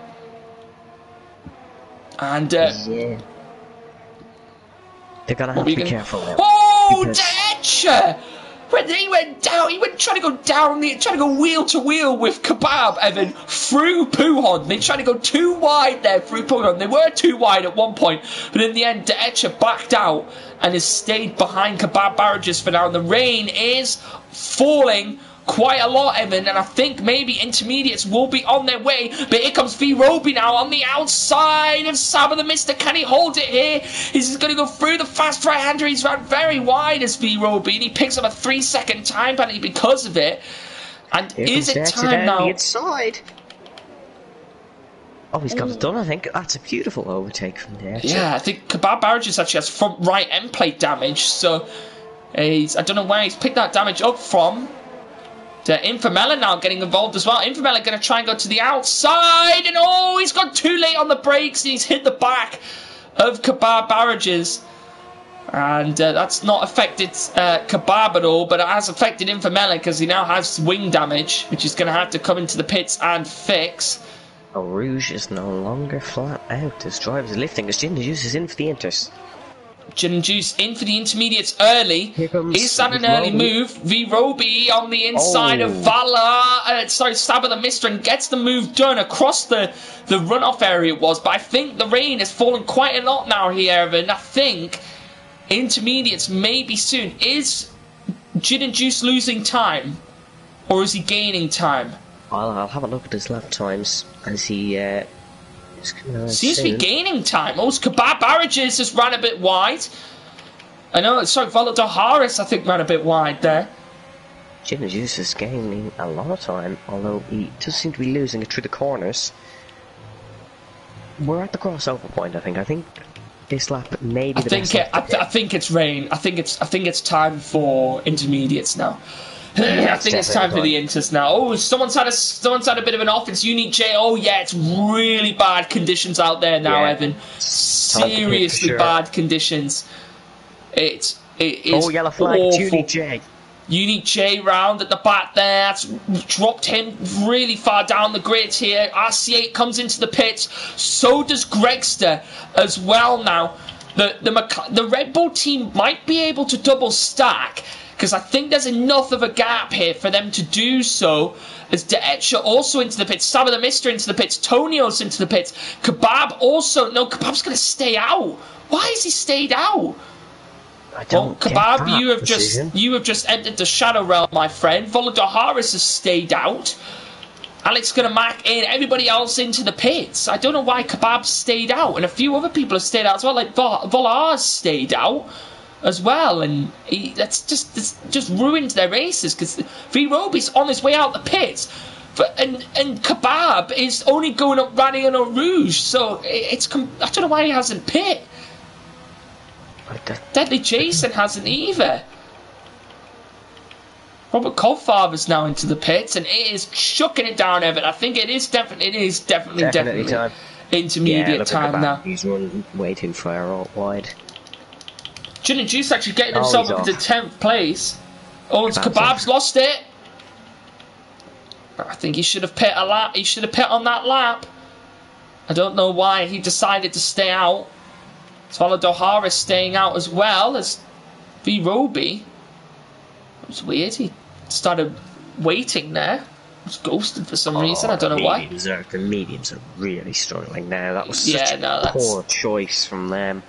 And yeah, they're gonna have to be careful now. Oh, Detcher! When he went down, he went trying to go down, trying to go wheel to wheel with Kebab, Evan, through Puhon. They tried to go too wide there through Puhon. They were too wide at one point, but in the end, Detcher backed out and has stayed behind Kebab Barrages for now. And the rain is falling quite a lot, Evan, and I think maybe intermediates will be on their way. But here comes V Roby now on the outside of Saba the Mister. Can he hold it here? He's going to go through the fast right-hander. He's ran very wide as V Roby, and he picks up a 3-second time penalty because of it. And here is it time now? Inside. Oh, he's got it done, I think. That's a beautiful overtake from there. Yeah, I think Kebab Barrages actually has front right end plate damage, so I don't know where he's picked that damage up from. Infamela now getting involved as well. Infamela going to try and go to the outside, and oh, he's gone too late on the brakes, and he's hit the back of Kebab Barrages. And that's not affected Kebab at all, but it has affected Infamela because he now has wing damage, which he's going to have to come into the pits and fix. Oh, Rouge is no longer flat out. His drive is lifting as Gin the Juice is in for the Inters. Gin and Juice in for the intermediates early. Here comes Is that an early move? V-Roby on the inside of Vala. Stab of the Mister, and gets the move done across the runoff area it was. But I think the rain has fallen quite a lot now here, Evan. I think intermediates maybe soon. Is Gin and Juice losing time? Or is he gaining time? I'll have a look at his lap times as he seems to be gaining time. Kebab Barrages has ran a bit wide. I know, sorry, Volador Harris I think ran a bit wide there. Gin and Juice is gaining a lot of time, although he does seem to be losing it through the corners. We're at the crossover point, I think. I think this lap may be the best lap. I think it's rain. I think it's time for intermediates now. I think it's time for the Inters now. Oh, someone's had a bit of an offense. Unique J. Oh yeah, it's really bad conditions out there now, Evan. Seriously bad conditions. It is yellow flag. awful. Unique J. Unique J round at the back there. That's dropped him really far down the grid here. RC8 comes into the pits. So does Gregster as well now. The Red Bull team might be able to double stack, because I think there's enough of a gap here for them to do so. As De Etcher also into the pits, Stab of the Mister into the pits, Tonio's into the pits, Kebab also. No, Kebab's going to stay out. Why has he stayed out? Kebab, you have just entered the Shadow Realm, my friend. Volador Harris has stayed out. Alex going to mark in everybody else into the pits. I don't know why Kebab stayed out, and a few other people have stayed out as well. Like Volar's stayed out as well, and that's just ruined their races, because V-Roby's on his way out the pits, and Kebab is only going up Radion or Rouge, so I don't know why he hasn't pit. Deadly Jason hasn't either. Robert Coldfather's now into the pits, and it is chucking it down, Evan. I think it is definitely time. Intermediate time now. He's run way too far wide. Gin and Juice actually getting himself up to 10th place. Oh, Kebab's lost it. I think he should have pit a lap. He should have pit on that lap. I don't know why he decided to stay out. Volador Harris staying out as well as V-Roby. It was weird. He started waiting there. He was ghosted for some reason. I don't know why. The mediums are really struggling now. That was such a poor choice from them.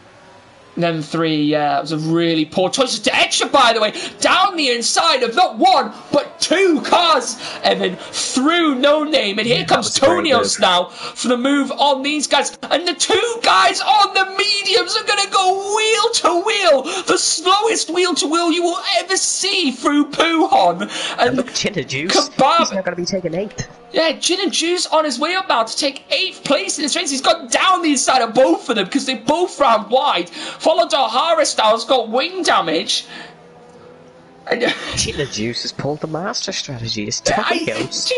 Then 3, it was a really poor choice. To Etcher, by the way, down the inside of not 1, but 2 cars, Evan, through No Name. And here comes Tonios now for the move on these guys. And the 2 guys on the mediums are going to go wheel to wheel. The slowest wheel to wheel you will ever see through Puhon. And look, Gin and Juice, Kebab, he's not going to be taking 8th. Yeah, Gin and Juice on his way up now to take 8th place in this race. He's got down the inside of both of them because they both ran wide. Volador Harris now has got wing damage. Gin and Juice has pulled the master strategy. Did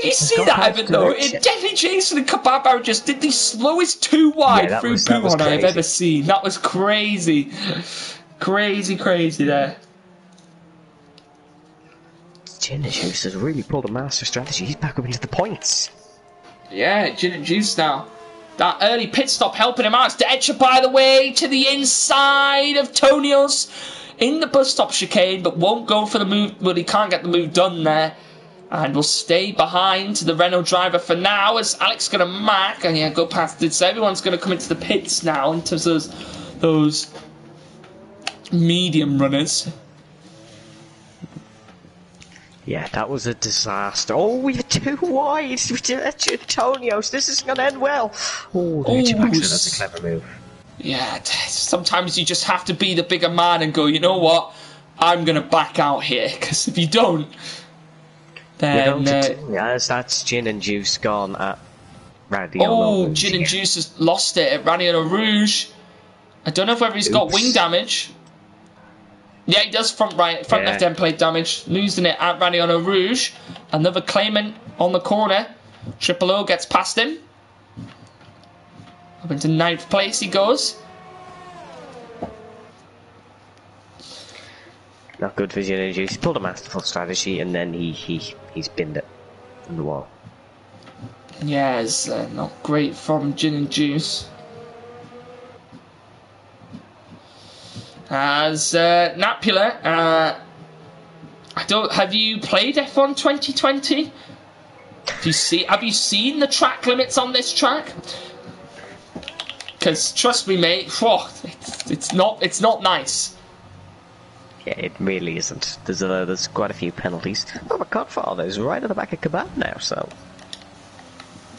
you see that, Evan, though? Deadly Jason and Kebab just did the slowest 2 wide through Puhon I've ever seen. That was crazy. Crazy there. Gin and Juice has really pulled a master strategy. He's back up into the points. Yeah, Gin and Juice now. That early pit stop helping him out. It's De Etcher, by the way, to the inside of Tonios in the bus stop chicane, but won't go for the move. Well, he can't get the move done there. And will stay behind the Renault driver for now, as Alex is going to mark. And go past it. So everyone's going to come into the pits now in terms of those medium runners. Yeah, that was a disaster. Oh, we had 2 wide with Tonios. This isn't going to end well. Oh, that's a clever move. Yeah, sometimes you just have to be the bigger man and go, you know what? I'm going to back out here. Because if you don't, then... that's Gin and Juice gone at Radion. Oh, Gin and Juice has lost it at Radion Rouge. I don't know whether he's got wing damage. Yeah, he does front left end plate damage, losing it at Radion Rouge. Another claimant on the corner. Triple O gets past him. Up into 9th place he goes. Not good for Gin and Juice. He pulled a masterful strategy and then he's binned it in the wall. Yeah, it's not great from Gin and Juice. As Napula, have you played F1 2020? Have you seen the track limits on this track? Because trust me, mate, it's not nice. Yeah, it really isn't. There's quite a few penalties. Oh, my Godfather's right at the back of Kebab now, so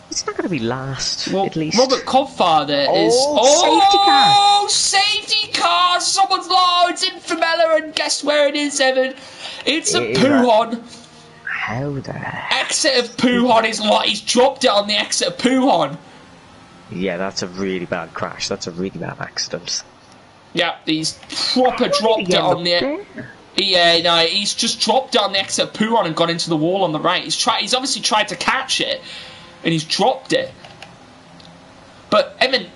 it's not going to be last, well, at least. Robert Codfather is... Oh, safety car! Someone's it's in Famella, and guess where it is, Evan? It's a Puhon. How the heck? Exit of Puhon is what? He's dropped it on the exit of Puhon. Yeah, that's a really bad crash. That's a really bad accident. Yeah, he's proper dropped it on the... Yeah, no, he's just dropped it on the exit of Puhon and gone into the wall on the right. He's obviously tried to catch it, and he's dropped it. But, Evan,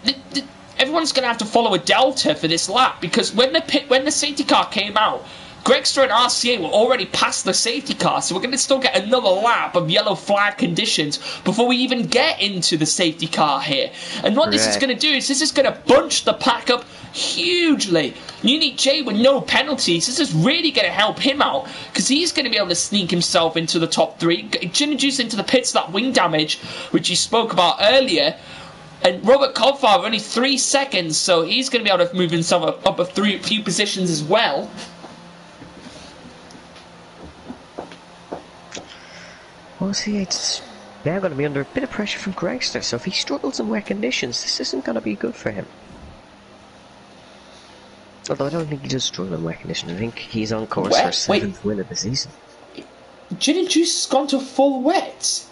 everyone's going to have to follow a delta for this lap, because when the safety car came out, Gregster and RCA were already past the safety car, so we're going to still get another lap of yellow flag conditions before we even get into the safety car here. And what this is going to do is this is going to bunch the pack up hugely. Unit J with no penalties. This is really going to help him out, because he's going to be able to sneak himself into the top 3. Gin and Juice into the pits, that wing damage, which you spoke about earlier. And Robert Codfather only 3 seconds, so he's going to be able to move himself up a few positions as well. Well, see, it's now going to be under a bit of pressure from Gregster, so if he struggles in wet conditions, this isn't going to be good for him. Although I don't think he does struggle in wet conditions. I think he's on course for 7th win of the season. Gin and Juice has gone to full wet.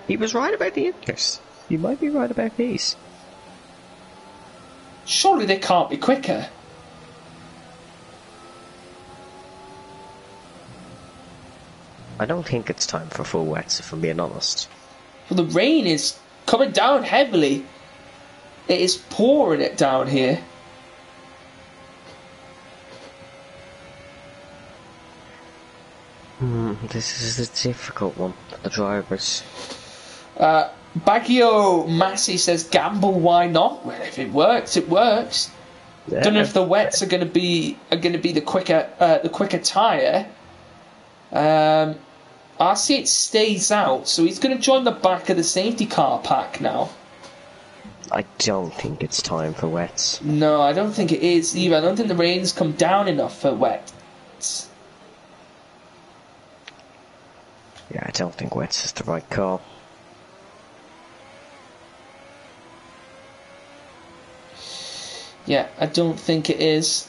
He was right about the Inters. You might be right about these. Surely they can't be quicker. I don't think it's time for full wets, if I'm being honest. Well, the rain is coming down heavily. It is pouring it down here. This is a difficult one for the drivers. Baggio Massey says, gamble, why not? Well, if it works, it works. Yeah. Don't know if the wets are going to be the quicker tyre. R8 stays out, so he's going to join the back of the safety car pack now. I don't think it's time for wets. No, I don't think it is either. I don't think the rain's come down enough for wets. Yeah, I don't think wets is the right call. Yeah, I don't think it is.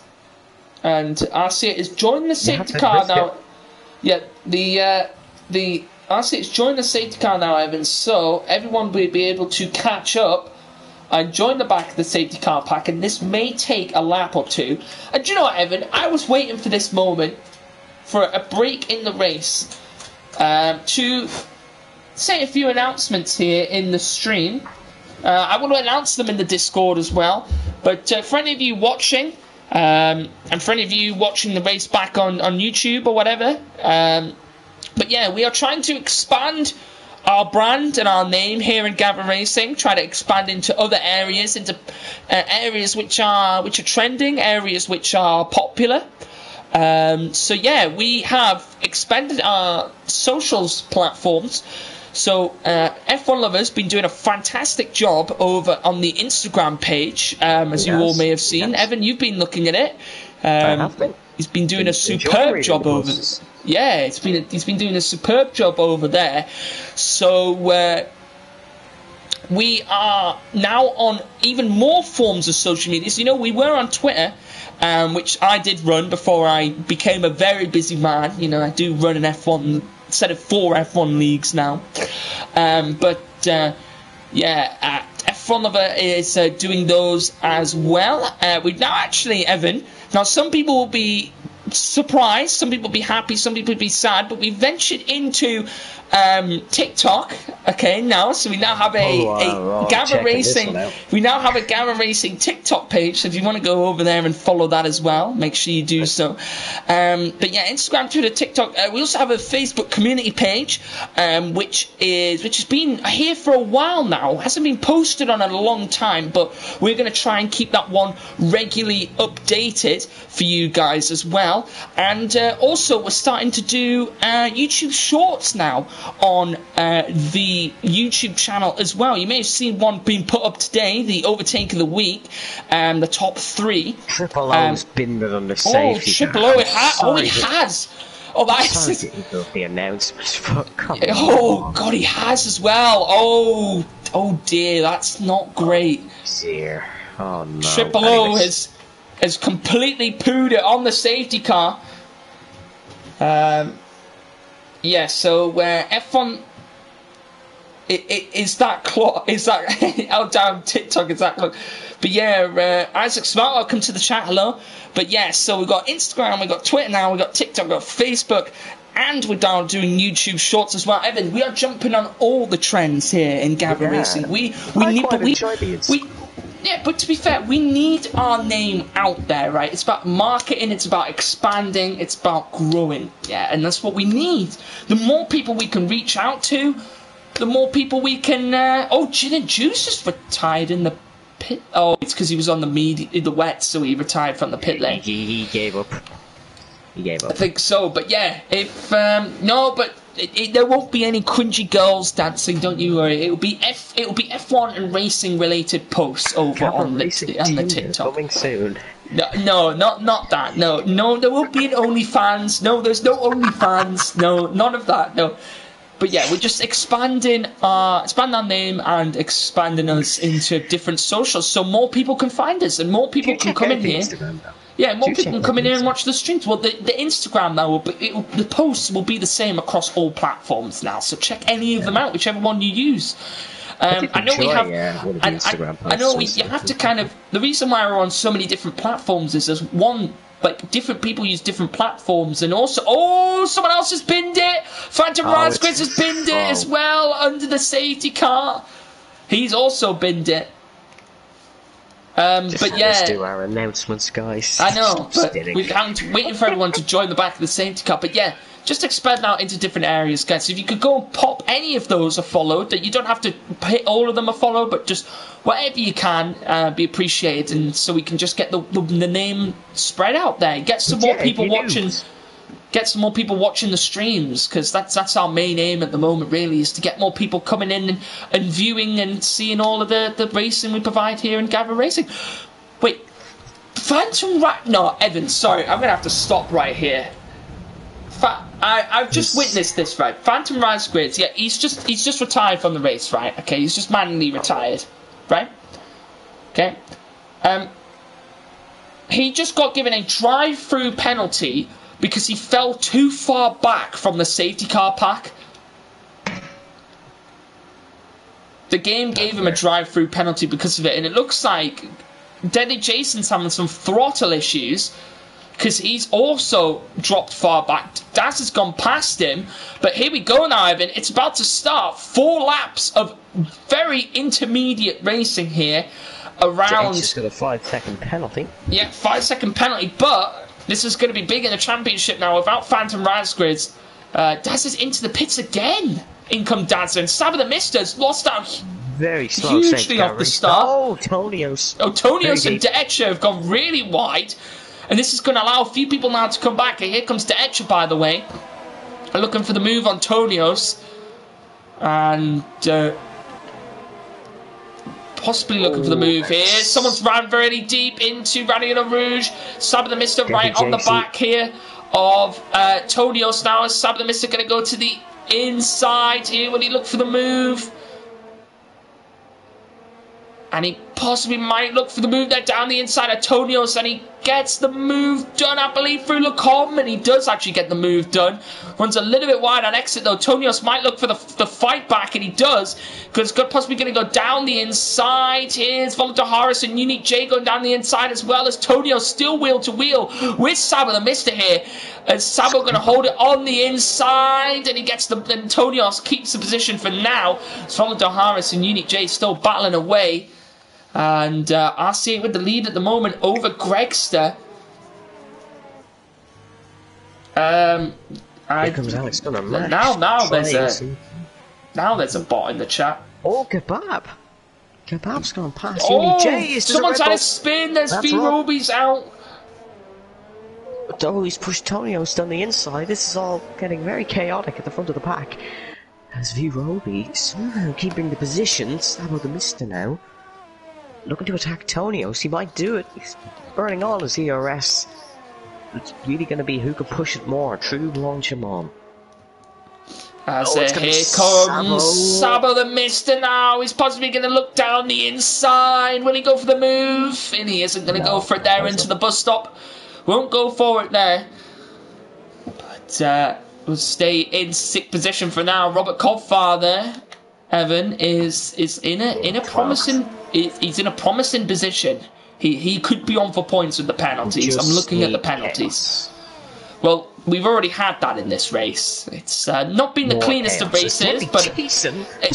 And R8 is joining the safety car now. Yeah, the R6 is joining the safety car now, Evan, so everyone will be able to catch up and join the back of the safety car pack, and this may take a lap or two. And do you know what, Evan? I was waiting for this moment, for a break in the race, to say a few announcements here in the stream. I want to announce them in the Discord as well, but for any of you watching, and for any of you watching the race back on YouTube or whatever, but yeah, we are trying to expand our brand and our name here in Gavra Racing, try to expand into other areas, into areas which are trending, areas which are popular. So yeah, we have expanded our socials platforms. So F1 Lovers been doing a fantastic job over on the Instagram page, as you all may have seen. Yes. Evan, you've been looking at it. I have been. He's been doing a superb job over. Yeah, he's been doing a superb job over there. So we are now on even more forms of social media. So, you know, we were on Twitter, which I did run before I became a very busy man. You know, I do run an F1 set of 4 F1 leagues now. F1 Lover is doing those as well. We've now actually, Evan, now some people will be surprised, some people will be happy, some people will be sad, but we ventured into TikTok, okay, now, so we now have a Gavra Racing. We now have a Gavra Racing TikTok page, so if you want to go over there and follow that as well, make sure you do so. But yeah, Instagram, Twitter, TikTok. We also have a Facebook community page, which has been here for a while now. Hasn't been posted on in a long time, but we're going to try and keep that one regularly updated for you guys as well. And also, we're starting to do YouTube Shorts now on the YouTube channel as well. You may have seen one being put up today, the overtake of the week, the top 3. Triple O's been there on the safety. Triple O, it has. Oh, that's the announcement. Come on. God, he has as well. Oh dear, that's not great. Dear. Oh no. Triple O has completely pooed it on the safety car. Yeah, so F1 is that how down TikTok is that look? But yeah, Isaac Smart, welcome to the chat, hello. But yeah, so we've got Instagram, we've got Twitter now, we've got TikTok, we've got Facebook, and we're down doing YouTube Shorts as well. Evan, we are jumping on all the trends here in Gavra Racing. Yeah, but to be fair, we need our name out there, right? It's about marketing, it's about expanding, it's about growing, yeah, and that's what we need. The more people we can reach out to, the more people we can... Gin and Juice is retired in the pit. Oh, it's because he was on the wet, so he retired from the pit lane. He gave up. I think so, but yeah, if... no, but... there won't be any cringy girls dancing, don't you worry. It'll be F1 and racing related posts over on the TikTok. Coming soon. No, not that. No, there won't be an OnlyFans. No, there's no OnlyFans. No, none of that. No. But yeah, we're just expanding our name and expanding us into different socials, so more people can find us and more people can come in here. Yeah, more people can come in here and watch the streams. Well, the Instagram now, the posts will be the same across all platforms now. So check any of them out, whichever one you use. I know we have. I know you have to kind of. The reason why we're on so many different platforms is there's one. Like, different people use different platforms, and also, someone else has binned it! Phantom Radsquitz has binned it as well, under the safety car. He's also binned it. But yeah, let's do our announcements, guys. I know, but we're waiting for everyone to join the back of the safety car. But yeah, just expand out into different areas, guys. So if you could go and pop any of those a follow, that you don't have to hit all of them a follow, but just whatever you can, be appreciated, and so we can just get the name spread out there, get some more people watching. Get some more people watching the streams, because that's our main aim at the moment, really, is to get more people coming in and viewing and seeing all of the racing we provide here in Gavra Racing. Wait, no, Evan, sorry, I'm going to have to stop right here. I've just witnessed this, right? Phantom Radsquitz, yeah, he's just retired from the race, right? Okay, he's just manually retired, right? Okay. He just got given a drive-through penalty because he fell too far back from the safety car pack. The game gave him a drive-through penalty because of it, and it looks like Deadly Jason's having some throttle issues because he's also dropped far back. Daz has gone past him, but here we go now, Ivan. It's about to start. 4 laps of very intermediate racing here around... Jake's just got a 5-second penalty. Yeah, 5-second penalty, but... this is going to be big in the championship now without Phantom Radsquitz. Daz is into the pits again. In come Daz, and Sabba the Mister's lost out very slow hugely off the start. Tonios. Tonios and Deetcher have gone really wide. And this is going to allow a few people now to come back. And here comes Deetcher, by the way. Looking for the move on Tonios. And... possibly looking for the move here. Someone's ran very deep into Radio Rouge. Sabba the Mister right on the back here of Tonios now. Is Sabba the Mister going to go to the inside here when he looked for the move? And he possibly might look for the move there down the inside of Tonios, and he gets the move done, I believe, through Lacombe, and he does actually get the move done. Runs a little bit wide on exit, though. Tonios might look for the fight back, and he does, because it's possibly going to go down the inside. Here's Volador Harris and Unique J going down the inside, as well as Tonios still wheel to wheel with Sabo the Mister here. And Sabo going to hold it on the inside, and he gets then Tonios keeps the position for now. Volador Harris and Unique J still battling away. And RC8 with the lead at the moment over Gregster. Here comes Alex Gunner. Now there's a bot in the chat. Oh, Kebab. Kebab's gone past Unique J. Someone's had a spin. There's V Roby's out. Oh, he's pushed Tonios down the inside. This is all getting very chaotic at the front of the pack. As V Roby somehow keeping the position. Sabo the Mister now. Looking to attack Tonios. He might do it. He's burning all his ERS. It's really going to be who can push it more. True launch him on. As here comes Sabo the Mister now. He's possibly going to look down the inside. Will he go for the move? And he isn't going to go for it there into the bus stop. Won't go for it there. But we'll stay in sick position for now. Robert Codfather, Evan, is in a promising. He's in a promising position. He could be on for points with the penalties. I'm looking at the penalties. Well, we've already had that in this race. It's not been the cleanest of races, but it's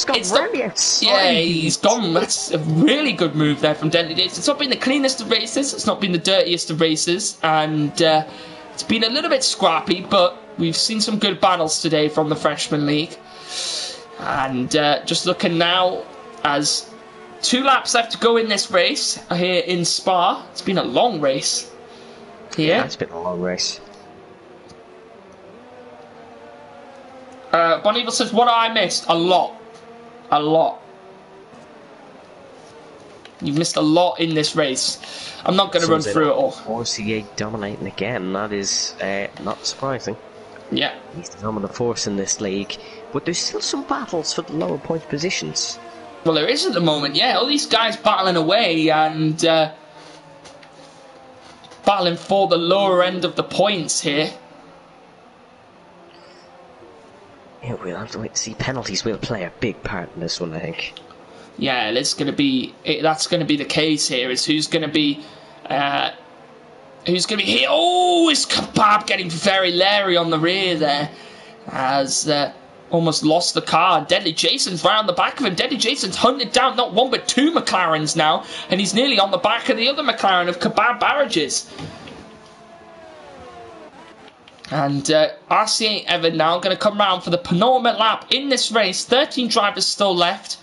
gone really outside. Yeah, he's gone. That's a really good move there from Deadly Jason. It's not been the cleanest of races. It's not been the dirtiest of races, and it's been a little bit scrappy. But we've seen some good battles today from the Freshman League, and just looking now as 2 laps left to go in this race here in Spa. It's been a long race here. Yeah, it's been a long race. Bon Evil says, what I missed? A lot. A lot. You've missed a lot in this race. I'm not going to run through it all. RCA dominating again. That is not surprising. Yeah. He's the dominant force in this league. But there's still some battles for the lower point positions. Well, there is at the moment, yeah. All these guys battling away and battling for the lower end of the points here. Yeah, we'll have to wait to see. Penalties will play a big part in this one, I think. Yeah, that's going to be the case here. Is who's going to be here? Oh, is Kebab getting very leery on the rear there, as almost lost the car. Deadly Jason's right on the back of him. Deadly Jason's hunted down not one but 2 McLarens now, and he's nearly on the back of the other McLaren of Kebab Barrages. And RC8 Evan now going to come round for the penultimate lap in this race. 13 drivers still left.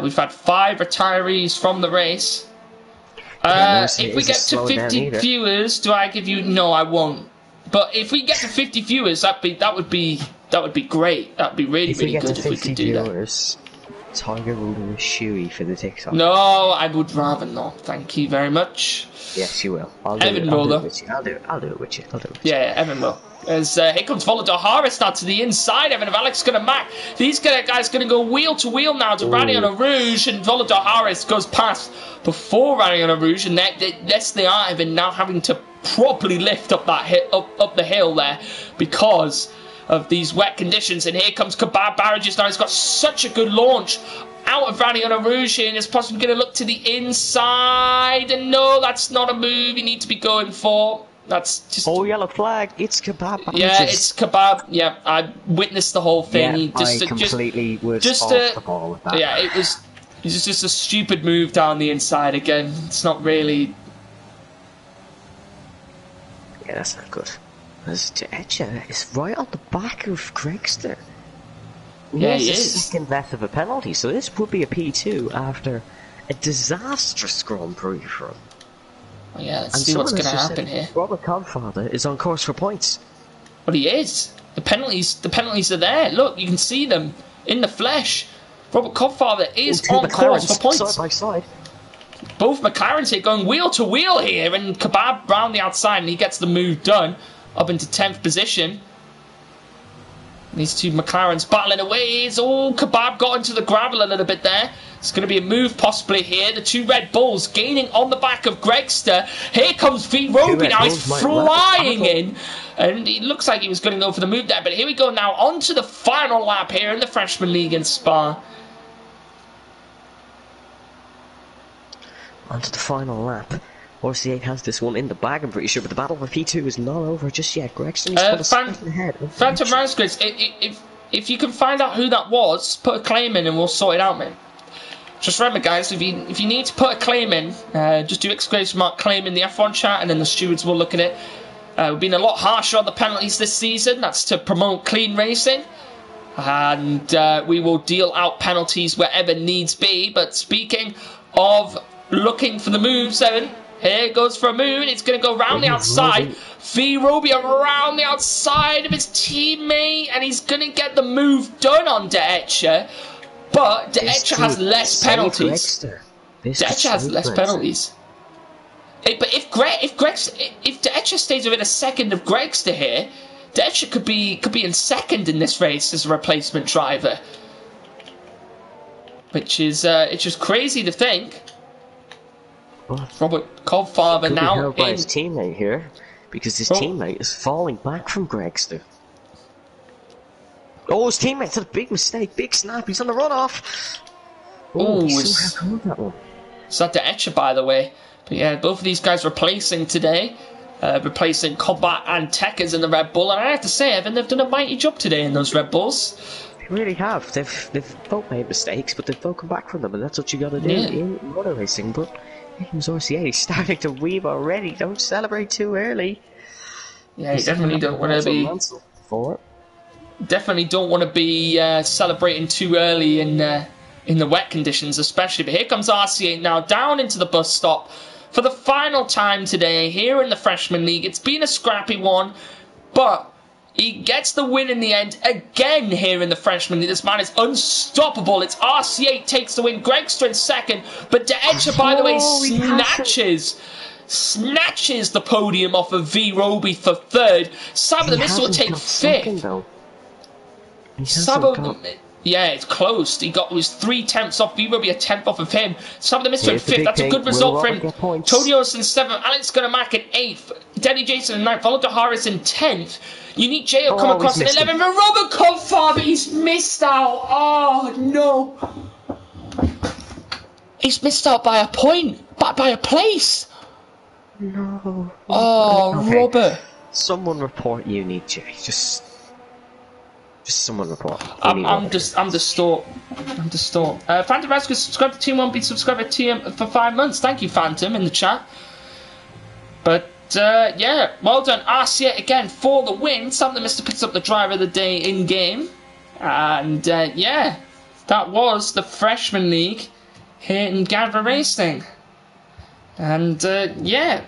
We've had 5 retirees from the race. If we get to 50 viewers, do I give you? No, I won't. But if we get to 50 viewers, that would be great. That'd be really good if we could do that. Tiger will do a shoey for the TikTok. No, I would rather not. Thank you very much. Yes, you will. Evan will, though. I'll do it with you. Yeah, Evan will. As here comes Volador Harris now to the inside. Evan of Alex going to mac. These guys going to go wheel to wheel now to Radion Rouge, and Volador Harris goes past before Radion Rouge, and yes, they are Evan now having to properly lift up that up the hill there because of these wet conditions. And here comes Kebab Barrages now. He's got such a good launch out of Radion Rouge, and is possibly going to look to the inside. And no, that's not a move you need to be going for. That's just... Oh, yellow flag. It's Kebab Barrages. Yeah, it's Kebab. Yeah, I witnessed the whole thing. Yeah, I completely was off the ball with that. Yeah, it was just a stupid move down the inside again. It's not really... Yeah, that's not good. As Etcha is right on the back of Gregster. Yeah, he is. is. Second less of a penalty, so this would be a P2 after a disastrous Grand Prix for him. Well, yeah, let's see what's going to happen here. Robert Codfather is on course for points. But he is. The penalties are there. Look, you can see them in the flesh. Robert Codfather is on course for points. Side by side. Both McLarens here going wheel to wheel here, and Kebab round the outside, and he gets the move done up into 10th position. These two McLarens battling away. Oh, Kebab got into the gravel a little bit there. It's going to be a move possibly here. The two Red Bulls gaining on the back of Gregster. Here comes V Roby now. He's flying in. And it looks like he was going to go for the move there. But here we go now. On to the final lap here in the Freshman League in Spa. On to the final lap. RC8 has this one in the bag, I'm pretty sure, but the battle for P2 is not over just yet. Gregson is ahead. Phantom Ransquitz, if you can find out who that was, put a claim in and we'll sort it out, man. Just remember, guys, if you need to put a claim in, just do exclamation mark claim in the F1 chat, and then the stewards will look at it. We've been a lot harsher on the penalties this season. That's to promote clean racing. And we will deal out penalties wherever needs be. But speaking of looking for the moves, Evan, here goes for a move. It's going to go around the outside. V Roby around the outside of his teammate, and he's going to get the move done on De Etcher. But De Etcher has less penalties. De Etcher has less penalties. But if De Etcher stays within a second of Gregster here, De Etcher could be in second in this race as a replacement driver, which is it's just crazy to think. Robert Cobfather now in his teammate here, because his teammate is falling back from Gregster. Oh, his teammate's had a big mistake, big snap. He's on the runoff. Oh, that one. It's not De Etcher, by the way. But yeah, both of these guys replacing today, replacing Combat and Tekkers in the Red Bull. And I have to say, Evan, they've done a mighty job today in those Red Bulls. They really have. They've both made mistakes, but they've both come back from them, and that's what you got to do in motor racing. But here comes RCA. He's starting to weave already. Don't celebrate too early. Yeah, you definitely don't want to be. Definitely don't want to be celebrating too early in the wet conditions, especially. But here comes RCA now down into the bus stop for the final time today here in the Freshman League. It's been a scrappy one, but he gets the win in the end again here in the Freshman League. This man is unstoppable. It's RC8 takes the win. Gregster in second, but De Etcher, by the way, snatches the podium off of V Roby for third. Sabo the Missile will take fifth. Sabo, yeah, it's close. He was 3 tenths off V Roby, a tenth off of him. Sabo the Missile in fifth. That's a good result for him. Todios in seventh. Alex Gunamack in eighth. Denny Jason in ninth. Followed to Harris in 10th. Unique J will come across in 11th. But Robert Cobfather, he's missed out. Oh, no. He's missed out by a point. By a place. No. Oh, okay. Robert. Someone report Unique J. Just someone report. I'm distraught. Phantom Rascal, subscribe to Team 1, be subscribed to TM for 5 months. Thank you, Phantom, in the chat. But yeah, well done, RCA again for the win. Sam the Mister picks up the driver of the day in game. And yeah, that was the Freshman League here in Gavra Racing. And yeah,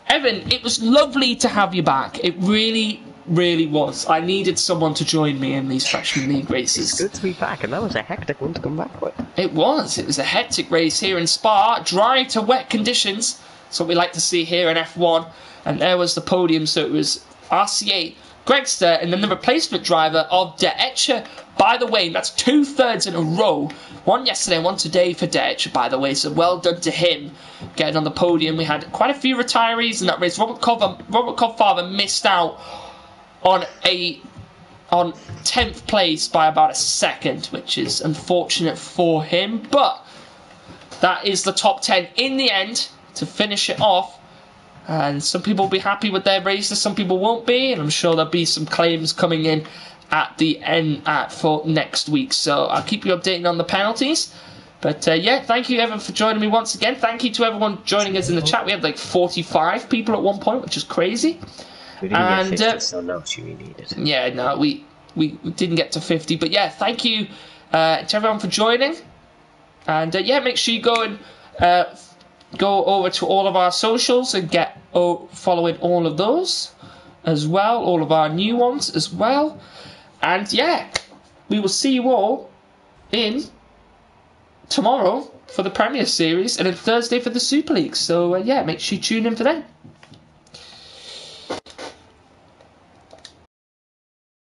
Evan, it was lovely to have you back. It really was. I needed someone to join me in these Freshman League races. It's good to be back, and that was a hectic one to come back with. It was a hectic race here in Spa. Dry to wet conditions. That's what we like to see here in F1. And there was the podium. So it was RC8, Gregster, and then the replacement driver of De Etcher. By the way, that's 2/3 in a row. One yesterday, one today for De Etcher, by the way. So well done to him getting on the podium. We had quite a few retirees in that race. Robert Cobfather missed out on 10th place by about a second, which is unfortunate for him. But that is the top 10 in the end to finish it off. And some people will be happy with their races, some people won't be, and I'm sure there'll be some claims coming in at the end for next week. So I'll keep you updated on the penalties. But yeah, thank you Evan for joining me once again. Thank you to everyone joining us in the chat. We had like 45 people at one point, which is crazy. We didn't get 50, so no, we needed. Yeah, no, we didn't get to 50. But yeah, thank you to everyone for joining. And yeah, make sure you go and go over to all of our socials and get following all of those as well, all of our new ones as well. And yeah, we will see you all in tomorrow for the Premier Series and then Thursday for the Super League. So yeah, make sure you tune in for then.